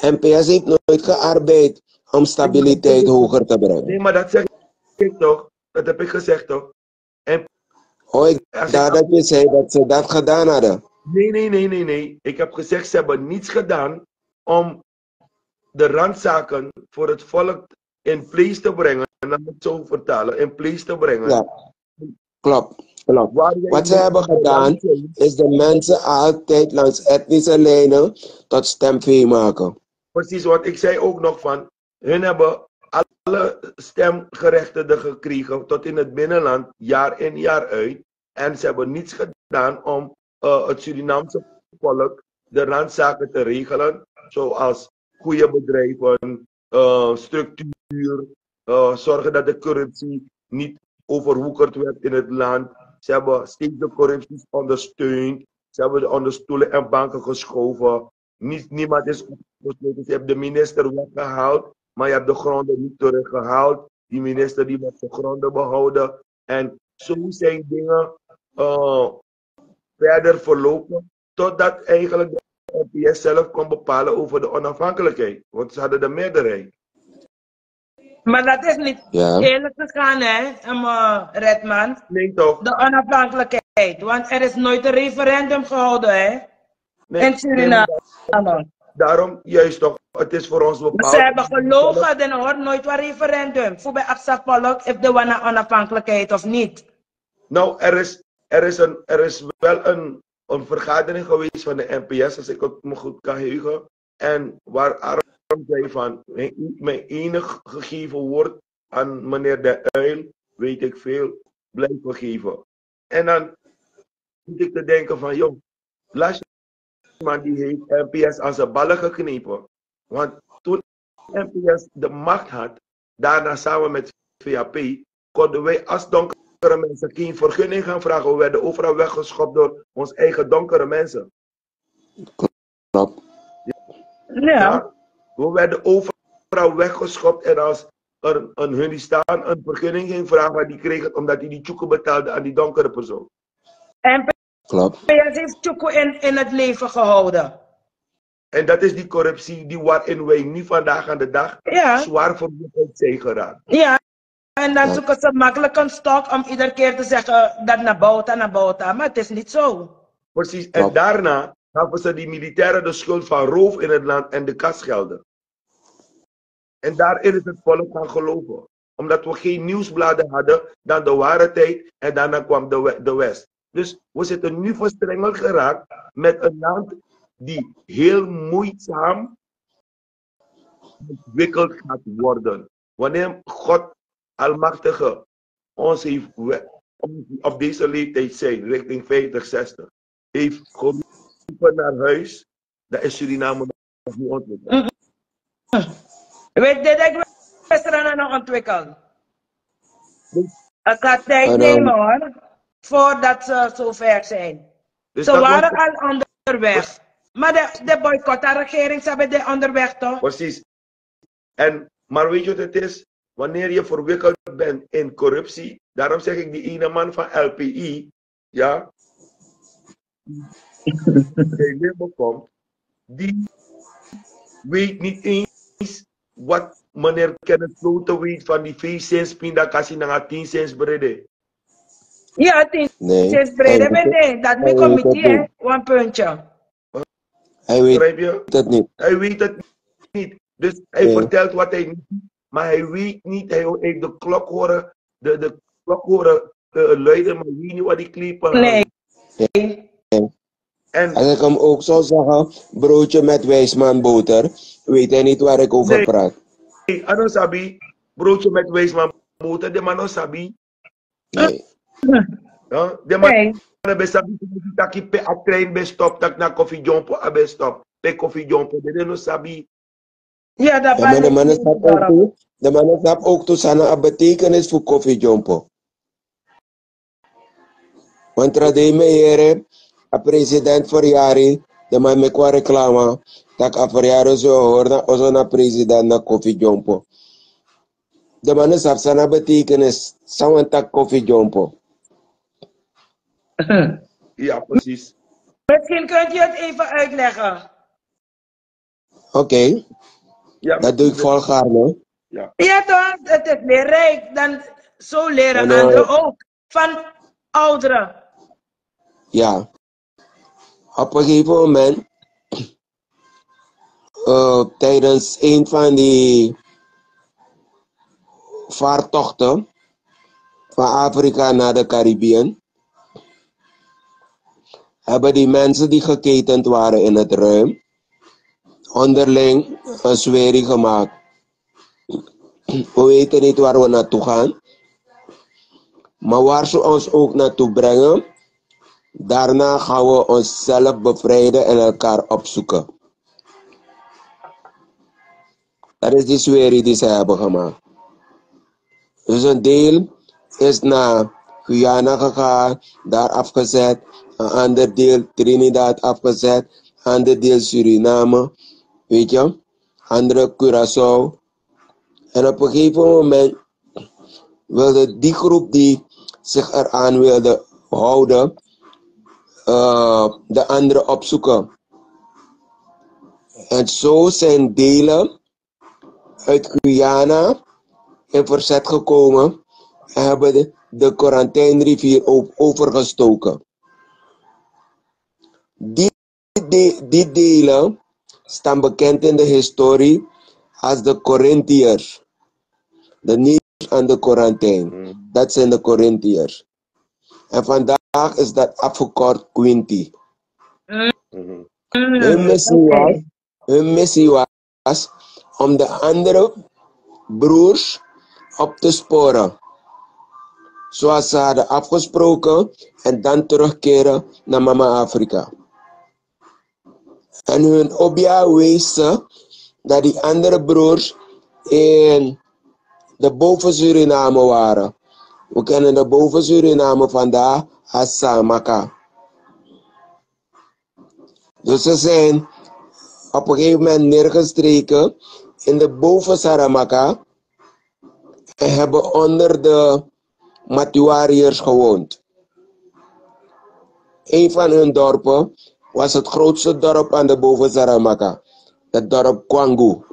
NPS heeft nooit gearbeid om stabiliteit hoger te brengen. Nee, maar dat zeg ik toch? Dat heb ik gezegd toch? En dat je zei dat ze dat gedaan hadden. Nee. Ik heb gezegd, ze hebben niets gedaan om de randzaken voor het volk in place te brengen. En dan moet ik zo vertalen, in place te brengen. Ja, klopt. Wat ze hebben gedaan, is de mensen altijd langs etnische lijnen tot stemvee maken. Precies, want ik zei ook nog van, hun hebben alle stemgerechtigden gekregen tot in het binnenland, jaar in jaar uit. En ze hebben niets gedaan om het Surinaamse volk de randzaken te regelen, zoals goede bedrijven, structuur, zorgen dat de corruptie niet overwoekerd werd in het land. Ze hebben steeds de corruptie ondersteund. Ze hebben de onder stoelen en banken geschoven. Niemand is opgesloten. Ze hebben de minister weggehaald, maar je hebt de gronden niet teruggehaald. Die minister die wordt de gronden behouden. En zo zijn dingen verder verlopen, totdat eigenlijk de NPS zelf kon bepalen over de onafhankelijkheid. Want ze hadden de meerderheid. Maar dat is niet eerlijk gegaan, hè, Redman? Nee, toch? De onafhankelijkheid. Want er is nooit een referendum gehouden, hè? In Suriname. Daarom, juist toch, het is voor ons bepaald. Ze hebben gelogen, dan hoort nooit een referendum. Voor bij Absapolok, of de onafhankelijkheid of niet. Nou, er is wel een vergadering geweest van de NPS, als ik het me goed kan heugen. En waar Aram zei van, mijn enig gegeven woord aan meneer De Uil, weet ik veel, blijven geven. En dan moet ik te denken van, joh, Lashman die heeft NPS aan zijn ballen geknepen. Want toen NPS de macht had, daarna samen met VAP, konden wij als donkere mensen geen vergunning gaan vragen. We werden overal weggeschopt door onze eigen donkere mensen. Klopt. Ja. We werden overal weggeschopt en als een Hunistaan een vergunning ging vragen, die kreeg het omdat hij die tjoeken betaalde aan die donkere persoon. En klopt. PS heeft tjoeken in het leven gehouden. En dat is die corruptie waarin wij nu vandaag aan de dag zwaar vermoeid zijn geraakt. Ja. En dan zoeken ze makkelijk een stok om iedere keer te zeggen dat naar buiten, maar het is niet zo. Precies, en daarna gaven ze die militairen de schuld van roof in het land en de kasgelden. En daarin is het volk gaan geloven. Omdat we geen nieuwsbladen hadden dan de ware tijd en daarna kwam de West. Dus we zitten nu verstrengeld geraakt met een land die heel moeizaam ontwikkeld gaat worden. Wanneer God Almachtige ons heeft op deze leeftijd zijn, richting 50, 60, heeft geroepen naar huis, dat is Suriname nog niet ontwikkeld. Weet je, ik ben nog ontwikkeld. Het gaat tijd nemen hoor, voordat ze zover zijn. Dus ze waren al onderweg. Maar de boycott-regering, ze hebben de onderweg toch? Precies. Maar weet je wat het is? Wanneer je verwikkeld bent in corruptie, daarom zeg ik die ene man van LPI, ja, die weet niet eens wat meneer Kenneth Kloten weet van die 5 cents pindakaas naar 10 cents brede. Ja, 10 cents brede, nee, dat is committee, een puntje. Hij weet het niet. Hij weet het niet. Dus hij vertelt wat hij niet ziet. Maar hij weet niet, hij heeft de klok horen, de klok horen luiden, maar weet niet wat die klippen. Nee. En als ik hem ook zou zeggen, broodje met wijsmanboter, weet hij niet waar ik over praat. Nee, ano sabi, broodje met wijsmanboter, de man no sabi. Nee. De man no sabi, dat je pe a trein be stop, dat na koffie jompo a be stop. pe Kofi Jompo, de no sabi. Ja, dat Ja, maar de mannen snap ook toe. De mannen snap ook toe sana een betekenis voor Kofi Jompo. Want radei me here, a president voor jaren, de man me kwa reclama, dat a voor jaren zo hoor na ozo na president na Kofi Jompo. De mannen snap sana betekenis, sawan tak Kofi Jompo. Ja, precies. Misschien kunt je het even uitleggen. Oké, Ja, dat doe ik volgaarne. Ja. Ja toch, het is leerrijk. Dan zo leren En, anderen ook. Van ouderen. Ja, op een gegeven moment, tijdens een van die vaartochten van Afrika naar de Caribbean, hebben die mensen die geketend waren in het ruim, onderling een zwering gemaakt. We weten niet waar we naartoe gaan, maar waar ze ons ook naartoe brengen, daarna gaan we onszelf bevrijden en elkaar opzoeken. Dat is die zwering die ze hebben gemaakt. Dus een deel is naar Guyana gegaan, daar afgezet. Een ander deel Trinidad afgezet. Een ander deel Suriname. Weet je? Andere Curaçao. En op een gegeven moment wilde die groep die zich eraan wilde houden, de andere opzoeken. En zo zijn delen uit Guyana in verzet gekomen en hebben de quarantainerivier overgestoken. Die delen staan bekend in de historie als de Corinthiërs. De Niers aan de quarantaine. Dat zijn de Corinthiërs. En vandaag is dat afgekort Quinty. Hun missie was om de andere broers op te sporen. Zoals ze hadden afgesproken en dan terugkeren naar Mama Afrika. En hun obja wees ze dat die andere broers in de boven Suriname waren. We kennen de boven Suriname vandaag als Samaka. Dus ze zijn op een gegeven moment neergestreken in de boven Saramaka en hebben onder de Matuariërs gewoond. Een van hun dorpen was het grootste dorp aan de boven Saramaka, het dorp Kwangu.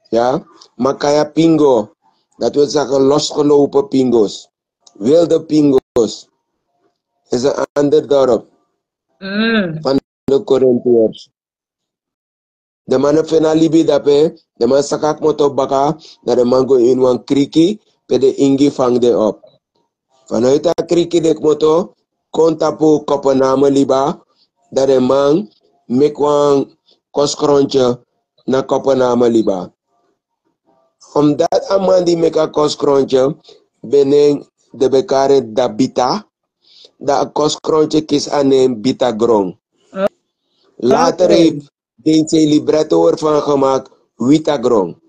Ja, Makaya Pingo, dat wil zeggen losgelopen pingo's, wilde pingo's, is een ander dorp van de Corinthiërs. De mannen vinden libi dape, de man sakak moto baka, dat de man go in een kriki, pe de ingi vang de op. Vanuit dat kriki de moto, kontapu kopename liba, dat de man mekwang koskrontje na kopename liba. Omdat een man die meka koskrontje, beneng de bekare dabita, dat een koskrontje kies aan bita grong. Later heeft deze libretto ervan gemaakt Witagrong.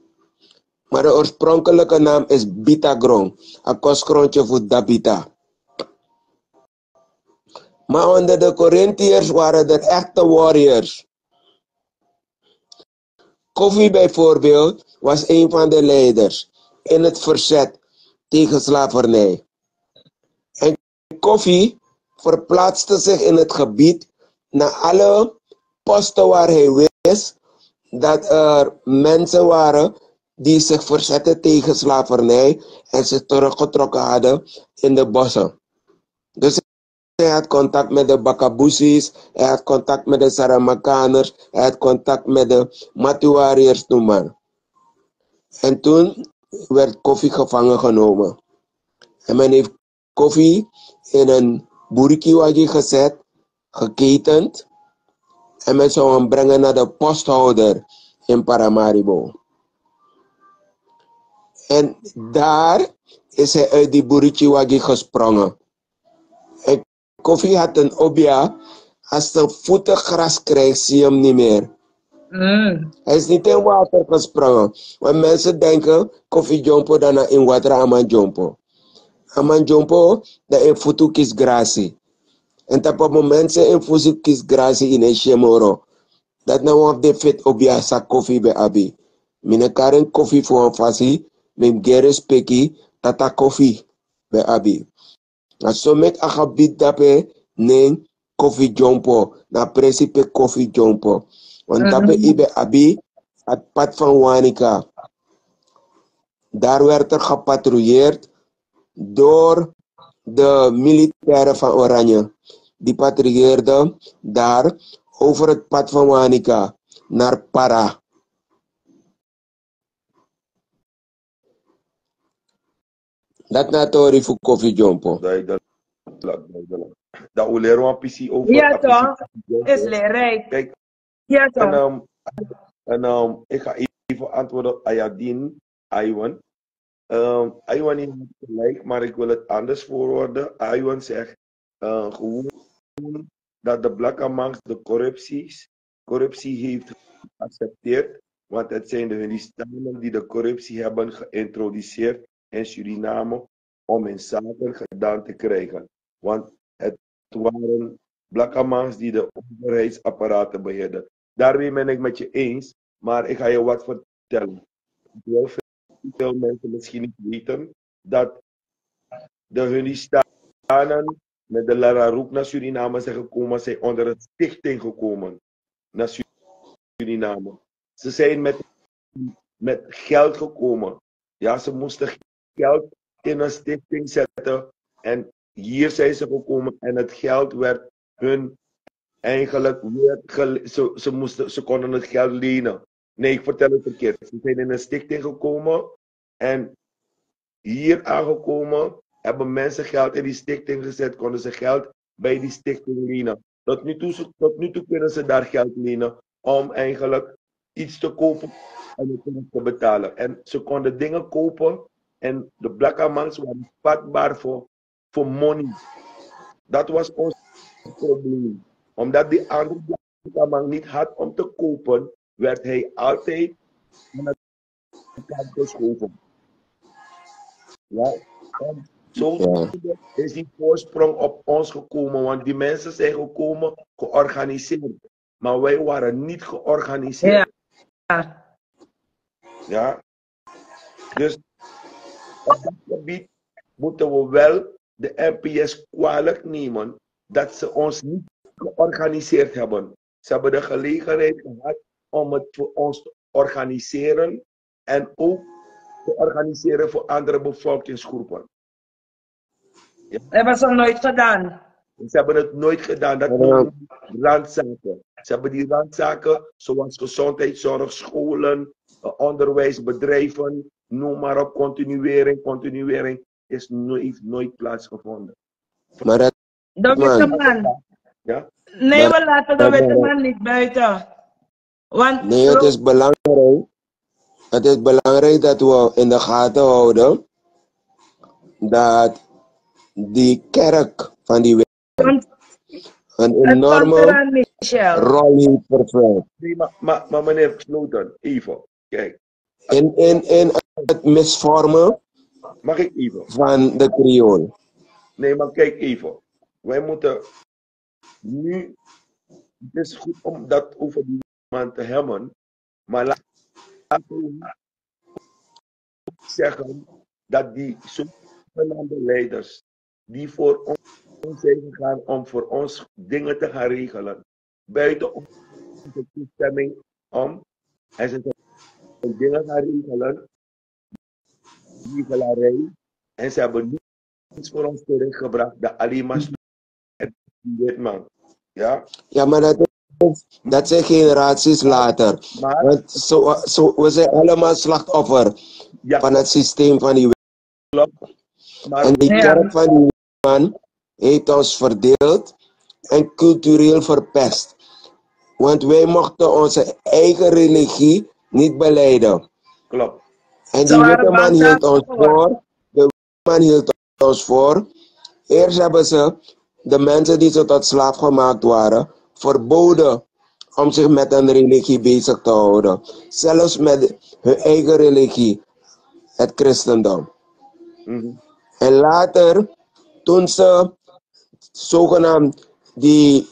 Maar de oorspronkelijke naam is Bitagrong, een koskrontje voor Dabita. Maar onder de Corinthiërs waren er echte warriors. Kofi bijvoorbeeld was een van de leiders in het verzet tegen slavernij. En Kofi verplaatste zich in het gebied naar alle posten waar hij wist dat er mensen waren die zich verzetten tegen slavernij en zich teruggetrokken hadden in de bossen. Dus hij had contact met de Bakabusis, hij had contact met de Saramakaners, hij had contact met de Matuariërs, noem maar. En toen werd Kofi gevangen genomen. En men heeft Kofi in een boerikiwagi gezet, geketend. En men zou hem brengen naar de posthouder in Paramaribo. En daar is hij uit die boerikiwagi gesprongen. En Kofi had een obja Als de voeten gras krijgt, zie je hem niet meer. Hij is niet in water gesprongen. Want mensen denken, Kofi Jompo dan in water Aman Jompo. Aman Jompo, dat in voeten kies grassi. En op het moment ze in voeten kies grassi in een shemoro. Dat nou of de fit obia sa koffie bij abi. Mine karen koffie voor een fasi. Mim geres peki tata koffie bij abi. En zo met agabit dape neng koffie jompo. Na principe koffie jompo. Want dape ibe abi het pad van Wanika. Daar werd er gepatrouilleerd door de militairen van Oranje. Die patrouilleerden daar over het pad van Wanika naar Para. Dat natori voor Kofi Jompo. Dat we leren een PC over. Ja toch, is leerrijk. Kijk, ja toch. En ik ga even antwoorden aan Ayadin, Aywan. Aywan is niet gelijk, maar ik wil het anders voorwoorden. Aywan zegt gewoon dat de Black Amangs de corruptie heeft geaccepteerd. Want het zijn de Hunnistanen die de corruptie hebben geïntroduceerd in Suriname om hun zaken gedaan te krijgen. Want het waren Black Amangs die de overheidsapparaten beheerden. Daarmee ben ik met je eens, maar ik ga je wat vertellen. Heel veel mensen misschien niet weten dat de Hunnistanen met de Lararoek naar Suriname zijn gekomen, zijn onder een stichting gekomen naar Suriname. Ze zijn met geld gekomen. Ja, ze moesten geld in een stichting zetten en hier zijn ze gekomen en het geld werd hun eigenlijk ze konden het geld lenen. Nee, ik vertel het verkeerd. Ze zijn in een stichting gekomen en hier aangekomen hebben mensen geld in die stichting gezet, konden ze geld bij die stichting lenen. Tot nu toe kunnen ze daar geld lenen om eigenlijk iets te kopen en het te betalen. En ze konden dingen kopen en de Black Amangs waren vatbaar voor money. Dat was ons probleem. Omdat die andere Black Amang niet had om te kopen, werd hij altijd aan het kant geschoven. Ja. En zo is die voorsprong op ons gekomen, want die mensen zijn gekomen georganiseerd. Maar wij waren niet georganiseerd. Ja. Ja. Dus op dat gebied moeten we wel de NPS kwalijk nemen dat ze ons niet georganiseerd hebben. Ze hebben de gelegenheid gehad om het voor ons te organiseren en ook te organiseren voor andere bevolkingsgroepen. Ja. Hebben ze nooit gedaan? Ze hebben het nooit gedaan. Dat noemen randzaken. Ze hebben die randzaken zoals gezondheidszorg, scholen, onderwijs, bedrijven, noem maar op, continuering heeft nooit plaatsgevonden. Maar dat de witte man. Ja? Nee, we laten de witte man niet buiten. Want nee, het is belangrijk. Het is belangrijk dat we in de gaten houden dat die kerk van die wereld een enorme rol heeft vervuld. Nee, maar meneer Sloten, even, kijk. In het misvormen mag ik even? Van de Creool. Nee, maar kijk even. Wij moeten nu, het is goed om dat over die man te hebben, maar laten we zeggen dat die zogenaamde leiders die voor ons zijn gegaan om voor ons dingen te gaan regelen, buiten onze toestemming om, en ze zijn dingen gaan regelen, regelarij, en ze hebben niets voor ons teruggebracht, dat alleen maar dit man. Ja? Ja, maar dat zijn generaties later. Maar, want we zijn allemaal slachtoffer van het systeem van die wereld. En die kerk van die man heeft ons verdeeld en cultureel verpest. Want wij mochten onze eigen religie niet beleiden. Klopt. En die witte man hield ons voor. De witte man hield ons voor. Eerst hebben ze de mensen die ze tot slaaf gemaakt waren, verboden om zich met een religie bezig te houden. Zelfs met hun eigen religie, het christendom. En later, toen ze zogenaamd die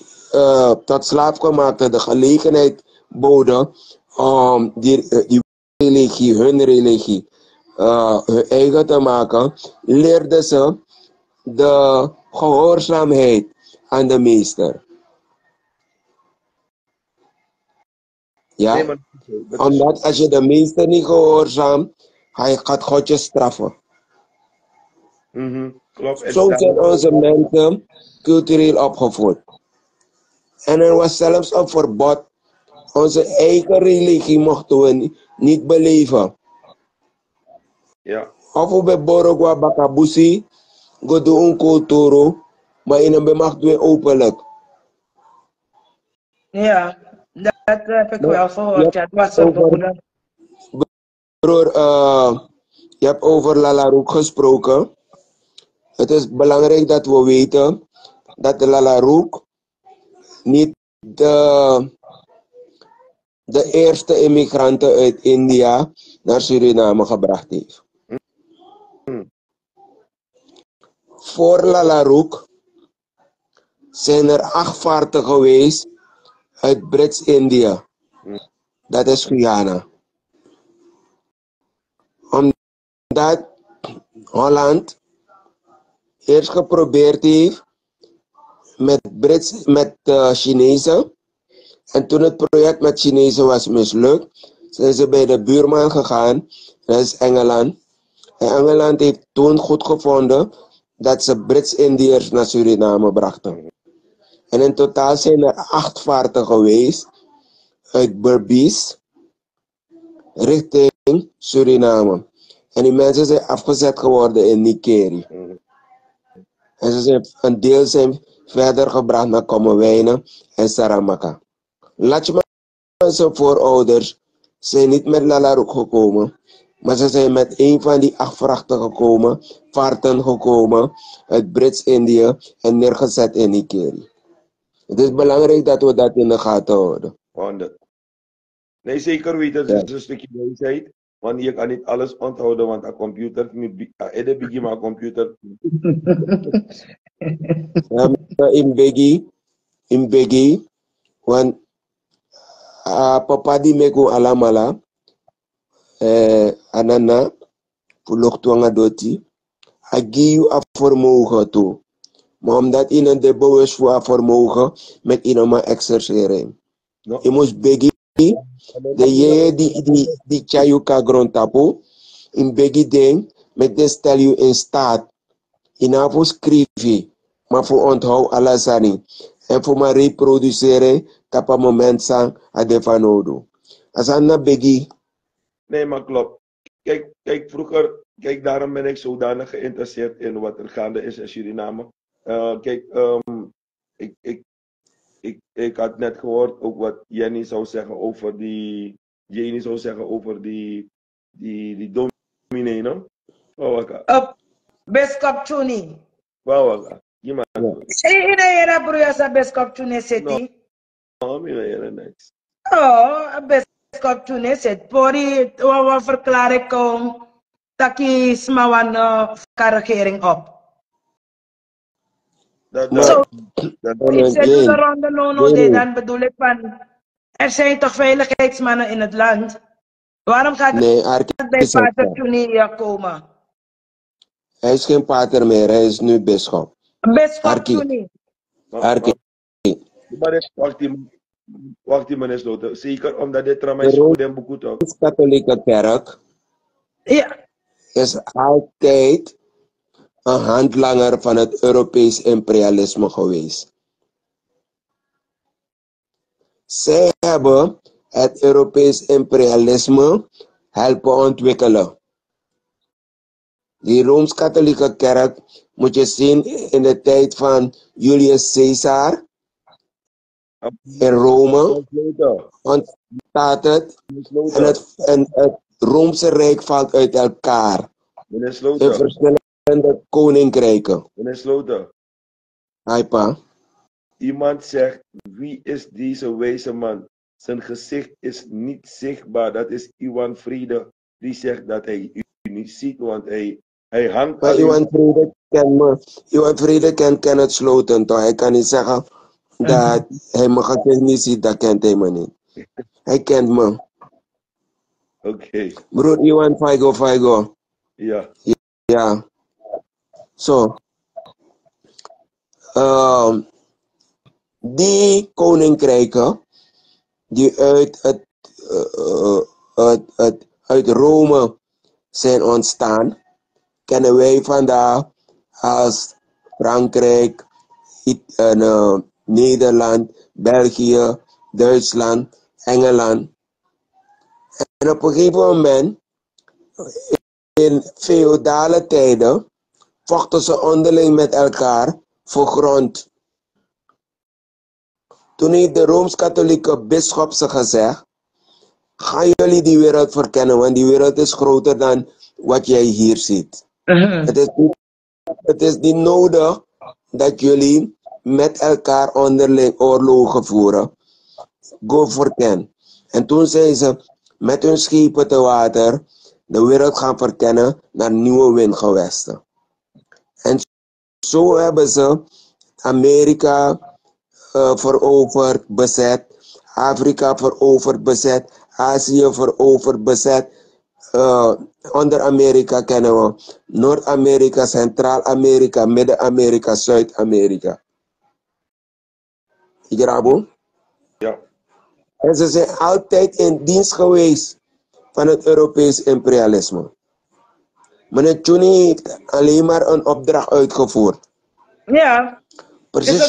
tot slaafgemaakten de gelegenheid boden om die religie, hun religie, hun eigen te maken, leerden ze de gehoorzaamheid aan de meester. Ja? Nee, maar Omdat als je de meester niet gehoorzaamt, hij gaat God je straffen. Klopt. Zo zijn onze mensen cultureel opgevoed. En er was zelfs een verbod. Onze eigen religie mochten we niet beleven. Ja. Of we bij Borogwa Bakabusi, go doen een kulturo, maar in een bemacht we openlijk. Ja, dat heb ik wel gehoord. Ja, het was verboden. Broer, je hebt over Lalaroek gesproken. Het is belangrijk dat we weten dat de Lalaroek niet de eerste immigranten uit India naar Suriname gebracht heeft. Voor Lalaroek zijn er 8 vaartuigen geweest uit Brits-Indië. Dat is Guyana. Omdat Holland eerst geprobeerd heeft met Chinezen. En toen het project met Chinezen was mislukt, zijn ze bij de buurman gegaan, dat is Engeland. En Engeland heeft toen goed gevonden dat ze Brits-Indiërs naar Suriname brachten. En in totaal zijn er 8 vaartuigen geweest uit Berbice richting Suriname. En die mensen zijn afgezet geworden in Nikeri. En een deel zijn verder gebracht naar Kommerwijnen en Saramaka. Latjman en zijn voorouders zijn niet met Lalaroek gekomen, maar ze zijn met een van die 8 vaarten gekomen uit Brits-Indië en neergezet in Nikeri. Het is belangrijk dat we dat in de gaten houden. 100. Nee, zeker weten, het is een stukje wijsheid. Want je kan niet alles onthouden, want een computer, een computer. In Begi, want papa di meko alamala, anana, pulok tuanga doti, agiu a vermogen toe. Maar omdat in een debo is voor vermogen, met inoma exercering. Je moest Begi, de je die chayuka grondtapo, in Begi ding, met de stel je in staat. Inavo schrijven, maar voor onthoud alasani. En voor maar reproduceren, tapa moment sang adevanodo. Asana Begi. Nee, maar klopt. Kijk, vroeger, daarom ben ik zodanig geïnteresseerd in wat er gaande is in Suriname. Ik had net gehoord ook wat Jenny zou zeggen over die dominee, no? Beskop Tuni. Wawaka. Gimana? Ina era broya sa Beskop Tuni seti. No, mina era nice. Oh, Beskop Tuni set. Pori wawa verklare kom taki smawan regering op. Ik zet de ronde nono de, dan bedoel ik van, er zijn toch veiligheidsmannen in het land. Waarom gaat het bij Pater Tuni komen? Hij is geen pater meer, hij is nu bisschop. Bisschop Tuni. Wacht die meneer Sloten. Zeker omdat dit ramai school en boek ook. De katholieke kerk is altijd een handlanger van het Europees imperialisme geweest. Zij hebben het Europees imperialisme helpen ontwikkelen. Die Rooms-Katholieke kerk moet je zien in de tijd van Julius Caesar in Rome. Ontstaat het en het Roomse Rijk valt uit elkaar in verschillende koninkrijken. Meneer Sloten. Hi pa. iemand zegt, wie is deze wijze man? Zijn gezicht is niet zichtbaar. Dat is Iwan Friede. Die zegt dat hij u niet ziet, want hij hangt Maar alleen. Iwan Friede kent me. Iwan Friede kent Kenneth Sloten, toch? Hij kan niet zeggen dat hij mijn gezicht niet ziet, dat kent hij me niet. Hij kent me. Oké. Broer Iwan Faigo. Ja. Ja. Zo. Die koninkrijken die uit Rome zijn ontstaan, kennen wij vandaag als Frankrijk, Nederland, België, Duitsland, Engeland. En op een gegeven moment, in feodale tijden, vochten ze onderling met elkaar voor grond. Toen heeft de Rooms-Katholieke bisschop ze gezegd, gaan jullie die wereld verkennen, want die wereld is groter dan wat jij hier ziet. Het is niet nodig dat jullie met elkaar onderling oorlogen voeren. Go verken. En toen zijn ze met hun schepen te water de wereld gaan verkennen naar nieuwe windgewesten. En zo hebben ze Amerika veroverd, bezet, Afrika veroverd, bezet, Azië veroverd, bezet. Onder Amerika kennen we Noord-Amerika, Centraal-Amerika, Midden-Amerika, Zuid-Amerika. Igrabo? Ja. En ze zijn altijd in dienst geweest van het Europees imperialisme. Meneer Tjuni heeft alleen maar een opdracht uitgevoerd. Ja. Precies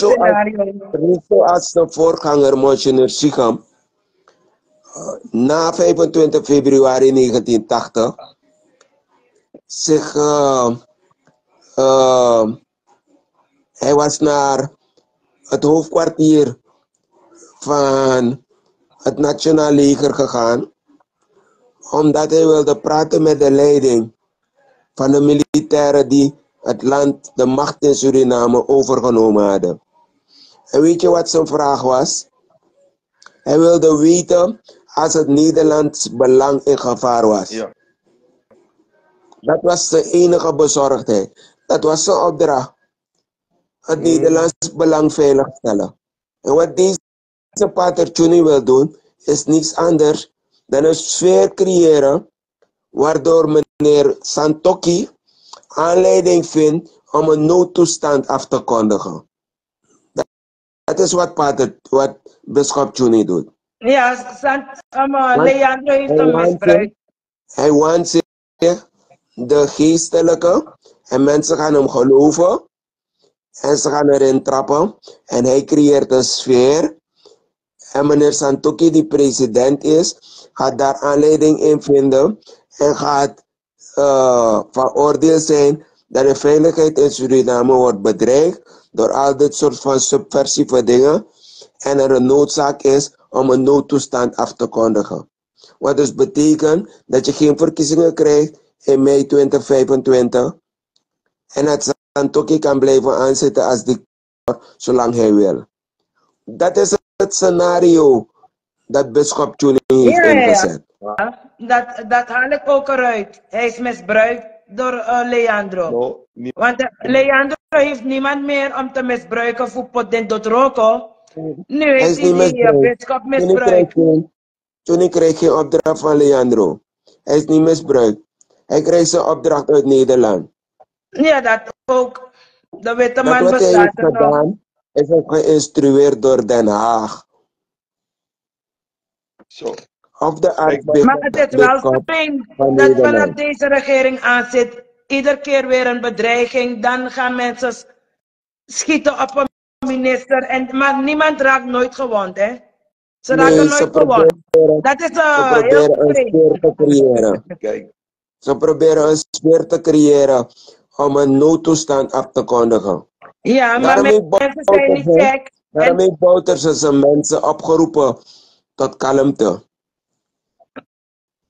zoals de voorganger, Monsignor Sigam, na 25 februari 1980 hij was naar het hoofdkwartier van het Nationaal Leger gegaan, omdat hij wilde praten met de leiding van de militairen die het land, de macht in Suriname overgenomen hadden. En weet je wat zijn vraag was? Hij wilde weten als het Nederlands belang in gevaar was. Ja. Dat was zijn enige bezorgdheid. Dat was zijn opdracht. Het Nederlands belang veiligstellen. En wat deze pater Tjuni wil doen, is niets anders dan een sfeer creëren waardoor meneer Santokki aanleiding vindt om een noodtoestand af te kondigen. Dat is wat bischop Tjuni doet. Ja, Leandro heeft hem misbruikt. Hij waant zich de geestelijke en mensen gaan hem geloven en ze gaan erin trappen en hij creëert een sfeer. En meneer Santokki, die president is, gaat daar aanleiding in vinden en gaat van oordeel zijn dat de veiligheid in Suriname wordt bedreigd door al dit soort van subversieve dingen en er een noodzaak is om een noodtoestand af te kondigen. Wat dus betekent dat je geen verkiezingen krijgt in mei 2025 en dat Santokki kan blijven aanzitten als dictator zolang hij wil. Dat is het scenario dat bischop Tjuni heeft ingezet. Dat haal ik ook eruit. Hij is misbruikt door Leandro. Want Leandro heeft niemand meer om te misbruiken voor Potin tot Roko. Nu heeft hij die bischop misbruikt. Tjuni krijgt geen opdracht van Leandro. Hij is niet misbruikt. Hij krijgt zijn opdracht uit Nederland. Ja, dat ook. De witte man dat bestaat wat hij heeft gedaan, is ook geïnstrueerd door Den Haag. Zo. Of de maar het is wel vreemd dat vanaf deze regering aanzit, iedere keer weer een bedreiging, dan gaan mensen schieten op een minister, maar niemand raakt nooit gewond, hè? Ze raken nooit gewond. Dat is heel vreemd. Kijk. Ze proberen een sfeer te creëren om een noodtoestand af te kondigen. Ja, maar mensen zijn niet gek. Daarom heeft Bouters zijn mensen opgeroepen tot kalmte.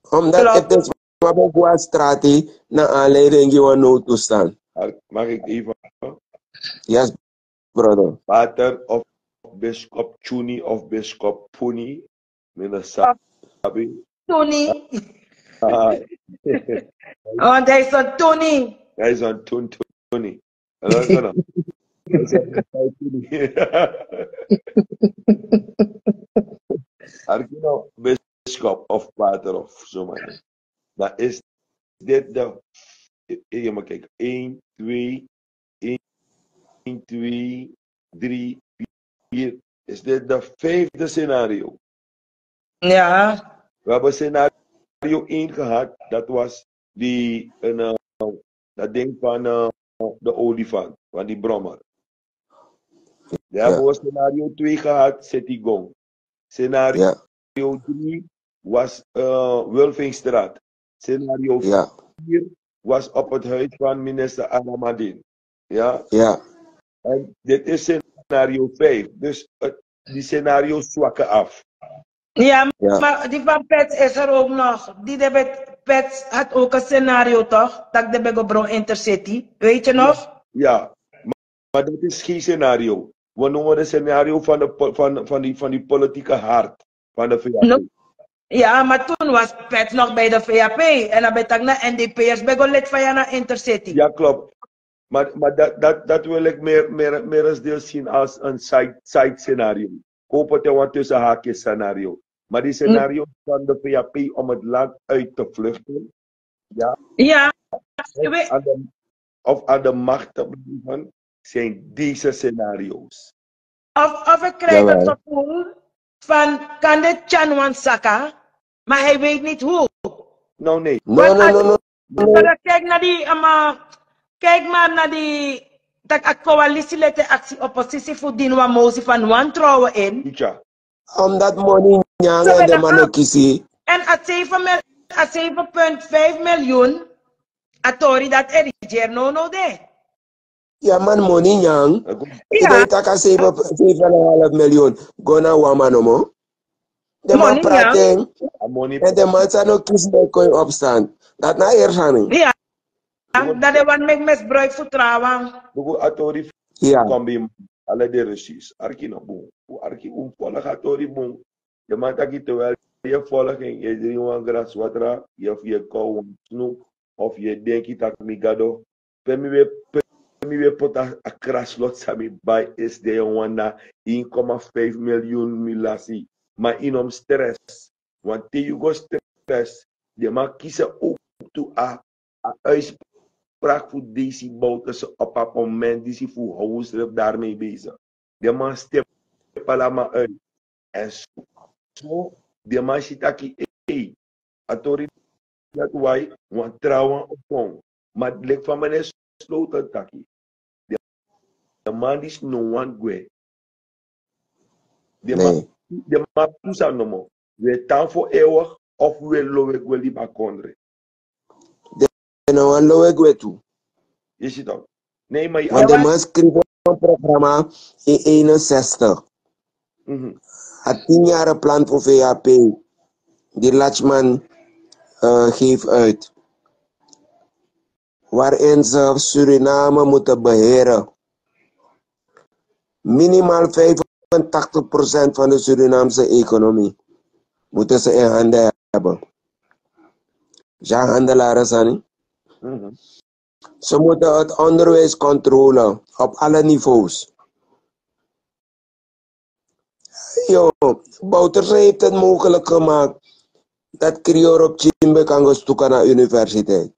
Omdat het is een strategie naar aanleiding van een noodtoestand. Mag ik even? Yes, brother. Pater of of Bishop Chuni of Bishop Puni. Mina sabi. Tony. Want hij is een Tony. Hij is een Tony. Alam ko na. Arkino Bishop of Pater of zo maar. Dan is dit de... Je moet kijken. 1, 2, 1, 2, 3, 4. Is dit de 5e scenario? Ja. We hebben scenario 1 gehad. Dat was die... dat ding van de olifant. Van die brommer. We hebben scenario 2 gehad. Setigong. Scenario 3 was Wilvingstraat. Scenario 4 was op het huis van minister Alamadin. Ja? Ja. En dit is scenario 5. Dus die scenario's zwakken af. Ja, maar die van Pets is er ook nog. Die Pets had ook een scenario toch? Dat de Begobron Intercity. Weet je nog? Ja. Maar dat is geen scenario. We noemen het scenario van die politieke hart van de VAP. No. Ja, maar toen was Pets nog bij de VAP. En dan ben ik naar NDP'ers lid van je naar Intercity. Ja, klopt. Maar dat wil ik meer als deel zien als een side scenario. Ik hoop het een tussen haakjes scenario. Maar die scenario van de VAP om het land uit te vluchten. Ja. Ja. Of aan de macht te blijven, zijn deze scenario's. Of ik krijg het gevoel van, kan dit Chanwan Saka, maar hij weet niet hoe. Nou, nee. No. Kijk maar naar die coalitie actie oppositie voor Dinwa Mosi van wantrouwen in. Ja. Omdat money nyang en de mannen kiezen. En at 7,5 miljoen, atori dat er no de. Ja man, money nyang. Ja. Ik denk 7,5 miljoen. Gona wamanomo. De man praten. En de man zijn ook kiezen bij koin opstaan. Dat na eerst. Ja. Dat de one make misbruik voor trouwen. Buku atori kombi alle de regies. Arki no boom. Arki volg atori boom. De man taki terwijl je volging, je drinkt een gras water, je kou een snoep, of je denkt dat migado. Pemi we put a crash lot sami bij is de wanda 1,5 miljoen milasi. Maar in stress. Want je go stress, de man kiezen ook toe a uitspraak voor deze bouten op het moment die ze voor huisrep daarmee bezig. De man stept allemaal uit. En zo, de man zit aquí, atori dat wij, want trouwen op ons. Maar het lijkt van meneer Sloten taki. De man is no one way. De man pusa no more. Wetaan voor eeuwig of we lowe we die bakondre. De no one lowe we toe. Je ziet dan. Nee, maar want de man schreef een programma in 61. Het 10-jarige plan voor VAP. Die Lachman geeft uit. Waarin ze Suriname moeten beheren. Minimaal 85% van de Surinaamse economie moeten ze in handen hebben. Ja, handelaren zijn. Ze moeten het onderwijs controleren op alle niveaus. Bouters heeft het mogelijk gemaakt dat Krior op Chimbe kan gestoeken naar universiteit.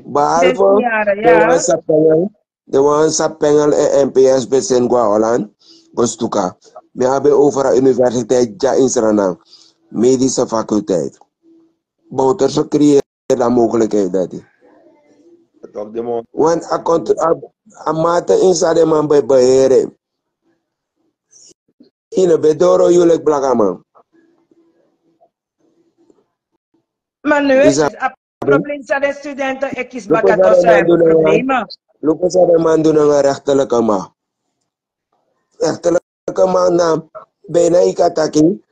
Behalve de Wansapengel en NPS bij Sengwa Holland, gestoeken. We hebben over de universiteit in Suriname, medische faculteit. Bouters creëren de mogelijkheid dat. Want a mate inside man bij beheren. In een bedoro jullie blagaman. Maar nu is het probleem dat de studenten ekjes bakatos hebben problemen. Lopen ze de man doen een rechterlijke macht. Rechterlijke macht na bijna ikataki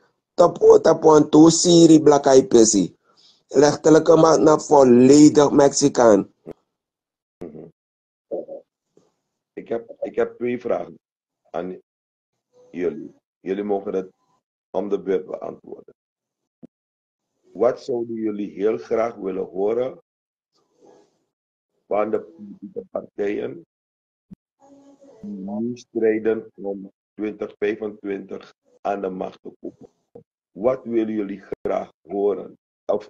tapuan toe Siri blakai pesi. Rechterlijke macht na volledig Mexicaan. Ik heb 2 vragen. jullie. Jullie mogen het om de beurt beantwoorden. Wat zouden jullie heel graag willen horen van de politieke partijen die nu strijden om 2025 aan de macht te komen? Wat willen jullie graag horen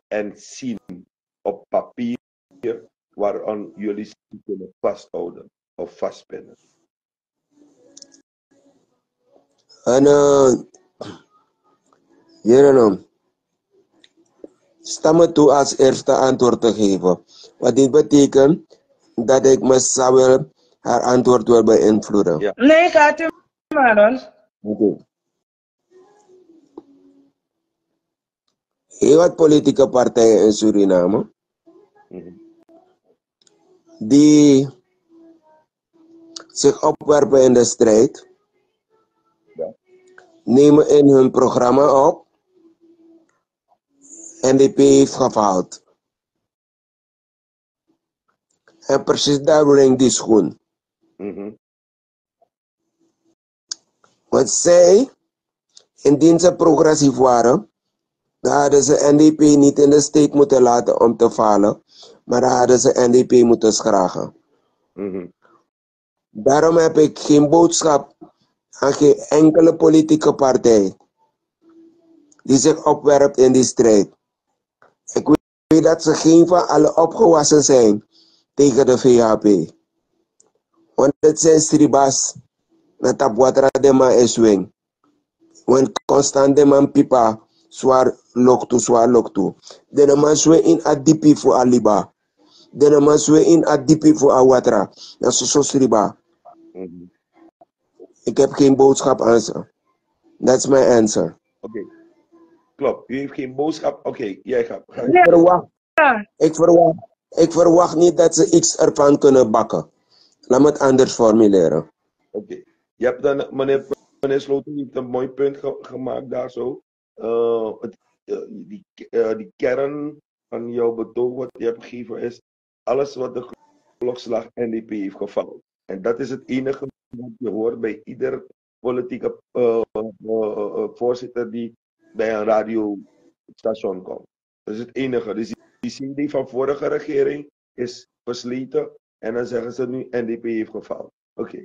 en zien op papier waaraan jullie zich kunnen vasthouden of vastpinnen? En sta me toe als eerste antwoord te geven. Wat dit betekent dat ik mezelf haar antwoord wil beïnvloeden. Ja. Nee, gaat u maar hoor. Okay. Heel wat politieke partijen in Suriname die zich opwerpen in de strijd, nemen in hun programma op NDP heeft gefaald. En precies daar brengt die schoen. Want zij, indien ze progressief waren, dan hadden ze NDP niet in de steek moeten laten om te falen, maar dan hadden ze NDP moeten schragen. Daarom heb ik geen boodschap aan geen enkele politieke partij die zich opwerpt in die strijd. Ik weet dat ze geen van alle opgewassen zijn tegen de VHP. Want het zijn stribas na tapwatra de man en swing. Want constant de man pipa zwaar loktu. De man swing in adipi voor aliba. De man swing in adipi voor awatra. Dat is zo striba. Ik heb geen boodschap aan ze. That's my answer. Oké. Klopt, u heeft geen boodschap. Oké, jij gaat. Ik verwacht niet dat ze iets ervan kunnen bakken. Laat me het anders formuleren. Oké. Je hebt dan, meneer Sloten heeft een mooi punt gemaakt daar zo. Die kern van jouw betoog wat je hebt gegeven is alles wat de klokslag NDP heeft gevallen. En dat is het enige wat je hoort bij ieder politieke voorzitter die bij een radiostation komt. Dat is het enige. Dus die CD van vorige regering is versleten en dan zeggen ze nu NDP heeft gefaald. Oké.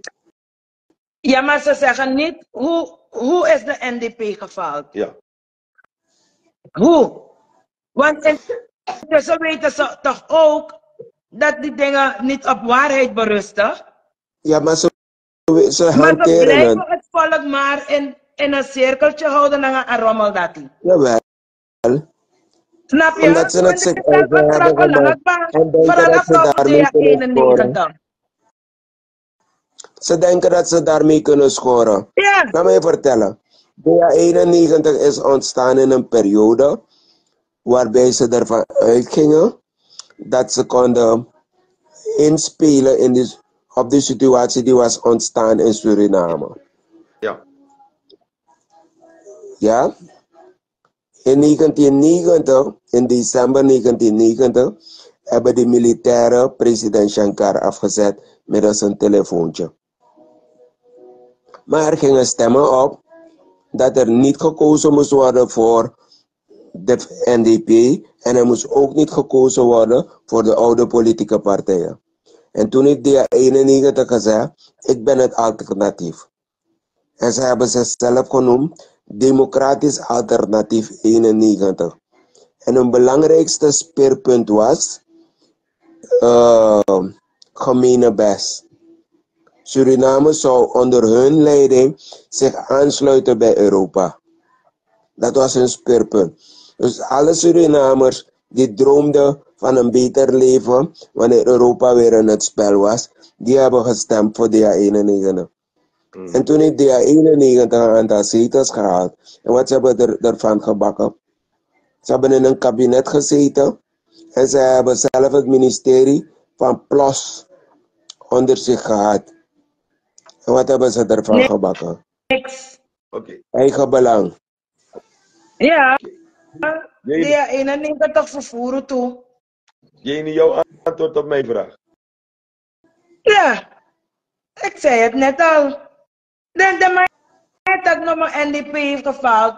Ja, maar ze zeggen niet hoe is de NDP gefaald? Ja. Hoe? Want intussen weten ze toch ook dat die dingen niet op waarheid berusten? Ja, maar ze Maar ze hanteren blijven het volk maar in een cirkeltje houden en een rommel dat. Jawel. Snap je? Omdat ze het zich eigen hebben gemaakt en denken dat ze daarmee kunnen scoren. Ze denken dat ze daarmee kunnen scoren. Ja. Laat me je vertellen. DA 91 is ontstaan in een periode waarbij ze ervan uitgingen dat ze konden inspelen op de situatie die was ontstaan in Suriname. Ja. Ja? In 1990, in december 1990, hebben de militairen president Shankar afgezet middels een telefoontje. Maar er gingen stemmen op dat er niet gekozen moest worden voor de NDP en er moest ook niet gekozen worden voor de oude politieke partijen. En toen heeft DA 91 gezegd, ik ben het alternatief. En ze hebben zichzelf genoemd Democratisch Alternatief 91. En hun belangrijkste speerpunt was gemene best. Suriname zou onder hun leiding zich aansluiten bij Europa. Dat was hun speerpunt. Dus alle Surinamers die droomden van een beter leven wanneer Europa weer in het spel was, die hebben gestemd voor DA 91. En toen heeft DA 91 een aantal zetels gehaald. En wat ze hebben ervan gebakken? Ze hebben in een kabinet gezeten en ze hebben zelf het ministerie van PLOS onder zich gehad. En wat hebben ze ervan gebakken? Niks. Oké. Eigen belang. Ja. DA 91 vervoeren toe. Jenny, jouw antwoord op mijn vraag. Ja. Ik zei het net al. De moment dat nog een NDP heeft gefaald,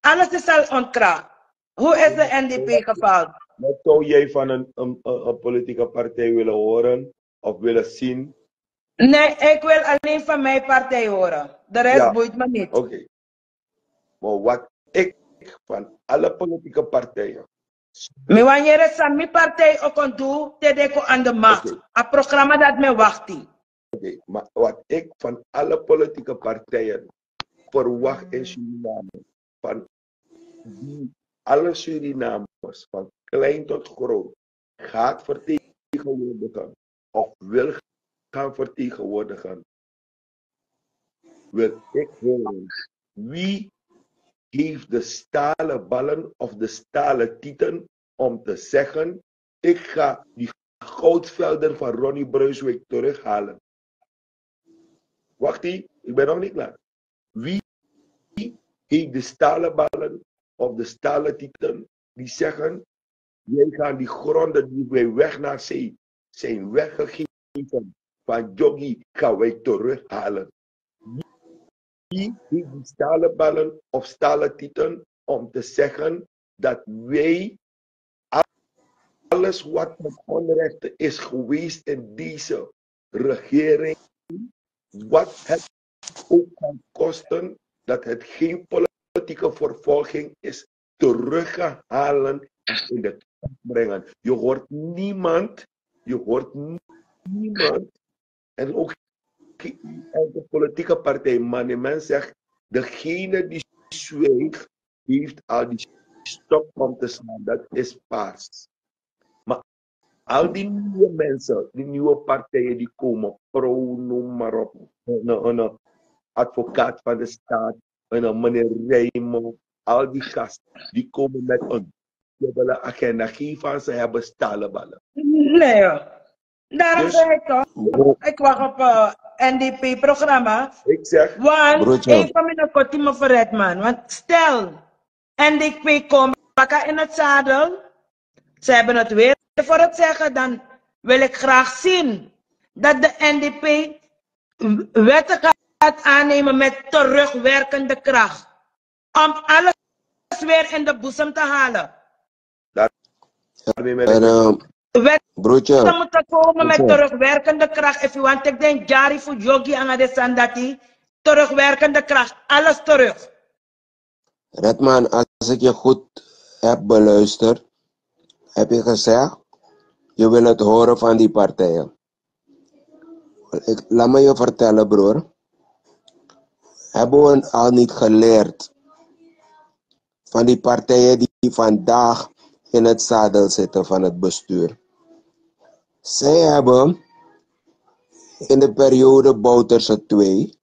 alles is al ontkracht. Hoe is de NDP gefaald? Wat zou jij van een politieke partij willen horen of willen zien? Nee, ik wil alleen van mijn partij horen. De rest boeit me niet. Oké. Maar wat ik van alle politieke partijen. Maar wanneer het aan mijn partij ook kan doen, dan denk ik aan de macht. Een programma dat me wacht. Oké, maar wat ik van alle politieke partijen verwacht in Suriname, van alle Surinamers, van klein tot groot, gaat vertegenwoordigen of wil gaan vertegenwoordigen, wil ik horen wie heeft de stalen ballen of de stalen tieten om te zeggen, ik ga die goudvelden van Ronnie Brunswijk terughalen. Wacht ie, ik ben nog niet klaar. Wie heeft de stalen ballen of de stalen tieten die zeggen, jij gaat die gronden die wij weg naar zee zijn weggegeven van Jogi, gaan wij terughalen. Wie heeft die stalen ballen of stalen tieten om te zeggen dat wij alles wat met onrecht is geweest in deze regering, wat het ook kan kosten, dat het geen politieke vervolging is, terughalen en in de kant brengen. Je hoort niemand, en ook de politieke partij, maar die men zegt, degene die zweegt, heeft al die stok om te slaan, dat is paars. Maar al die nieuwe mensen, die nieuwe partijen die komen, pro, noem maar op, een advocaat van de staat, een meneer Raymond, al die gasten, die komen met een dubbele agenda, geen van ze hebben stalen ballen. Nee, daarom zeg ik toch, ik wacht op NDP-programma. Ik zeg, want ik van mijn kotime verred, man. Want stel, NDP komt in het zadel, ze hebben het weer voor het zeggen, dan wil ik graag zien dat de NDP wetten gaat aannemen met terugwerkende kracht. Om alles weer in de boezem te halen. Wetten moeten komen met terugwerkende kracht. If you want, ik denk Jari voor Jogi aan de Sandati. Terugwerkende kracht. Alles terug. Redman, als ik je goed heb beluisterd, heb je gezegd, je wil het horen van die partijen. Laat me je vertellen, broer. Hebben we al niet geleerd van die partijen die vandaag in het zadel zitten van het bestuur? Zij hebben in de periode Bouterse 2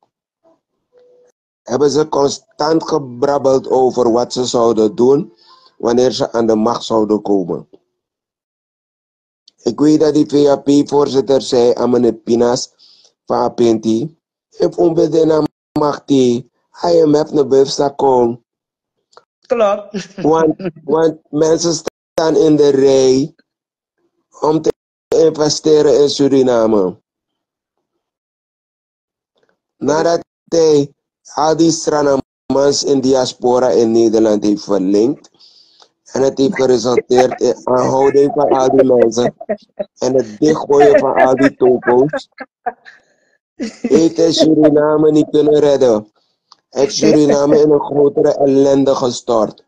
hebben ze constant gebrabbeld over wat ze zouden doen wanneer ze aan de macht zouden komen. Ik weet dat die VAP-voorzitter zei aan meneer Pinas van Apenti, if onbedden aan macht die, hij hem heeft een bufstakon. Klopt. Want mensen staan in de rij om te investeren in Suriname. Nadat hij al die Stranamans in diaspora in Nederland heeft verlinkt. En het heeft geresulteerd in aanhouding van al die mensen. En het dichtgooien van al die topo's. Heeft Suriname niet kunnen redden. Heeft Suriname in een grotere ellende gestort.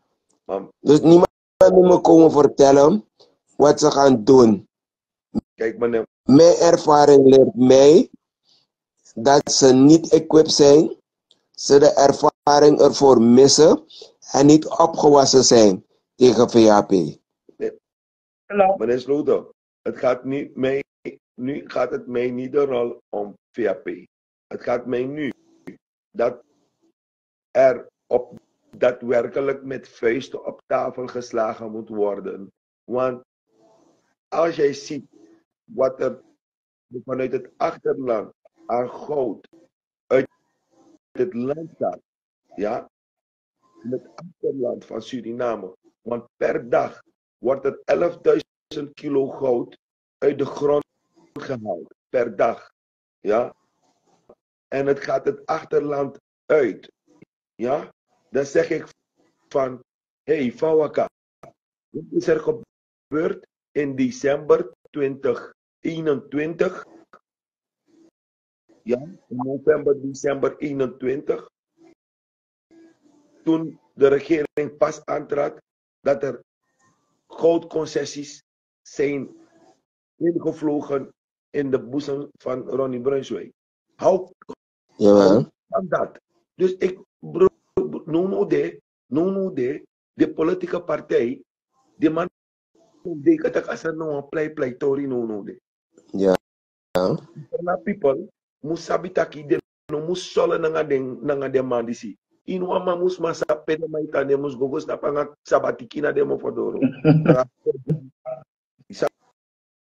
Dus niemand moet me komen vertellen wat ze gaan doen. Kijk, meneer. Mijn ervaring leert mij dat ze niet equipped zijn. Ze de ervaring ervoor missen en niet opgewassen zijn tegen VAP. Nee. Meneer Sloter, nu gaat het mij niet de rol om VAP. Het gaat mij nu dat er daadwerkelijk met vuisten op tafel geslagen moet worden. Want als jij ziet wat er vanuit het achterland aan goud uit het land gaat, ja, in het achterland van Suriname. Want per dag wordt er 11.000 kilo goud uit de grond gehaald. Per dag. Ja. En het gaat het achterland uit. ja, dan zeg ik van, hey, Fawaka, wat is er gebeurd in december 2021? Ja, november, december 21. Toen de regering pas aantrad dat er goudconcessies zijn ingevlogen in de boezem van Ronnie Brunswijk. How kan dat? Dus ik, de politieke partij, die man die kata kasar no play tori no de. Ja. Na people musabi taki de no musole nanga de mandisi. Inu ama mus masa pede maita de mus gogos na panga sabatiki na demo fodoro.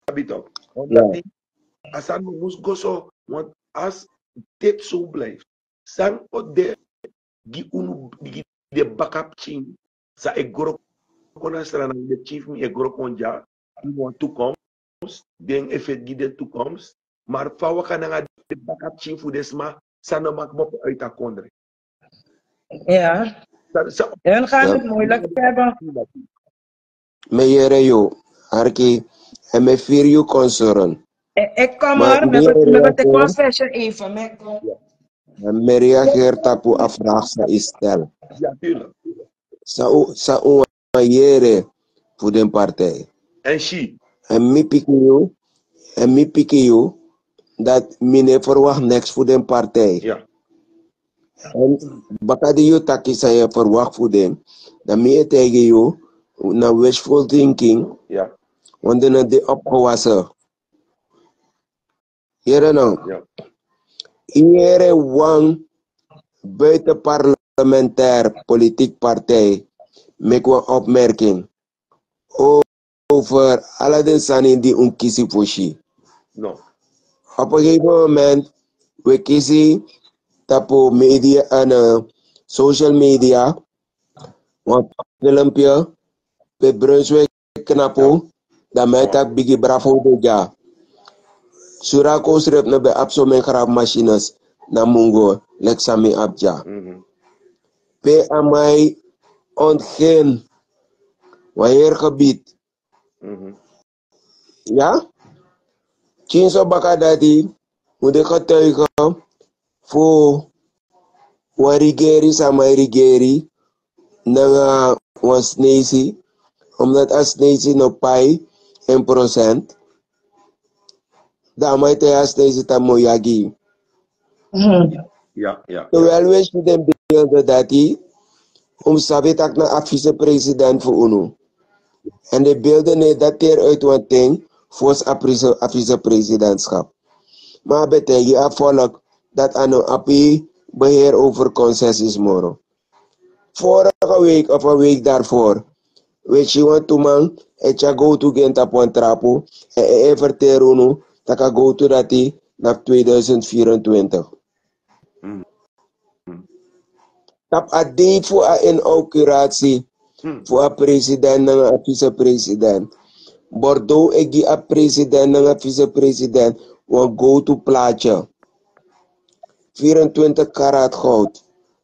Sabi to. Omdat asan mus goso want as dit zo blijft. Sang o de de backup team sa egoro kona strana de chief mi egoro konja want toekomst den effet de toekomst maar Fawaka nanga de backup team voor desma sa no mak mop uit a kondre. Ja. En gaan het moeilijk hebben. Meneer Jo, Arki, en me vier je concern. Ik kom maar met de confession even. En me reageert op uw vraag sa stel. Ja, tuurlijk. Sa uw voor de partij. En she. En me pikken you dat mine verwacht niks voor de partij. Ja. En bakadi you taki sa je verwacht voor dem. Dan me tegen you na wishful thinking. Ja. Want dan de opgewassen. Hier nou. Ja. Iedere wang buiten parlementair politiek partij maak een opmerking over alle de zaken die kiezen voor je. No. Op een gegeven moment we kiezen tapo media en social media, want filmpje pe Brunswijk knapo, dan mij tak bigi bravo de ja. Surako schreef na bij absomen graf machines na mungo leksami abja. Pe amai ontgeen wanneer gebied. Ja? Chinso baka dati moet ik getuigen voor warigeri sama rigeri na was nezi omdat as nezi no pai 1%. Damai te as nezi tamo yagi. Ja. Terwijl we studenten beelden dat hij sabi tak na vice-president voor UNO. En de beelden ne dateer uit wat ding voor vice-presidentschap. Maar betekent je volk dat ano api beheer over concessies moro. Vorige week of een week daarvoor, weet je wat toen man, het ja go to gent op een trapo, en everteer UNO, dat kan go to dat hij naar 2024. Tap a day voor een inauguratie voor een president en een vice-president. Bordeaux egi a president en een vice-president want go to plaatje. 24 karat goud.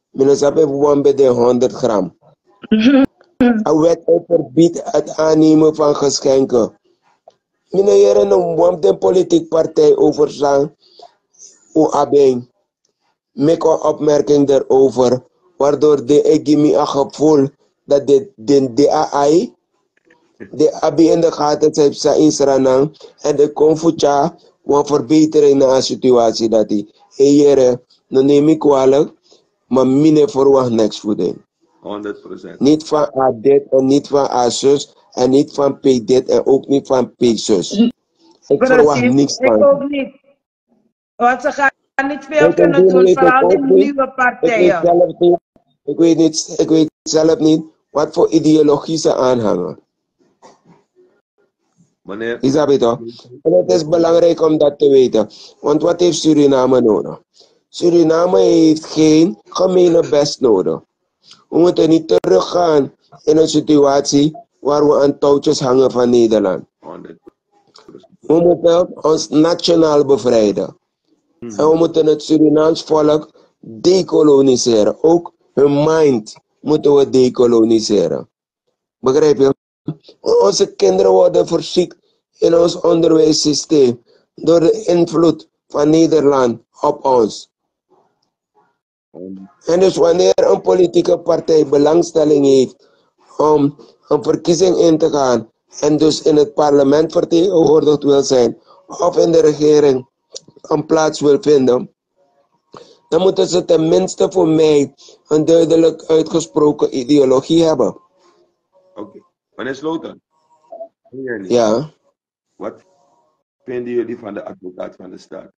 Minus heb ik bij de 100 gram. A wet verbiedt het aannemen van geschenken. Meneer een de politieke partij overstaan. O abeng. Maak een opmerking daarover. Waardoor de egimi a gevoel dat de AI de abi in de gaten heeft sa insranang en de konfucha een verbetering na situatie dat die eieren no neem ik kwalijk maar mine verwacht niks voor dem. 100%. Niet van adet en niet van asus en niet van pdet en ook niet van pesos. Ik verwacht niks van. Ik ook niet. Want ze gaan niet veel kunnen doen, vooral de nieuwe partijen. Ik weet zelf niet wat voor ideologie ze aanhangen. Is dat beter? En het is belangrijk om dat te weten. Want wat heeft Suriname nodig? Suriname heeft geen gemene best nodig. We moeten niet teruggaan in een situatie waar we aan touwtjes hangen van Nederland. We moeten ons nationaal bevrijden. En we moeten het Surinaams volk decoloniseren. Ook hun mind moeten we decoloniseren. Begrijp je? Onze kinderen worden verziekt in ons onderwijssysteem door de invloed van Nederland op ons. En dus wanneer een politieke partij belangstelling heeft om een verkiezing in te gaan en dus in het parlement vertegenwoordigd wil zijn of in de regering een plaats wil vinden, dan moeten ze tenminste voor mij een duidelijk uitgesproken ideologie hebben. Oké. Meneer Sloten. Ja. Wat vinden jullie van de advocaat van de staat?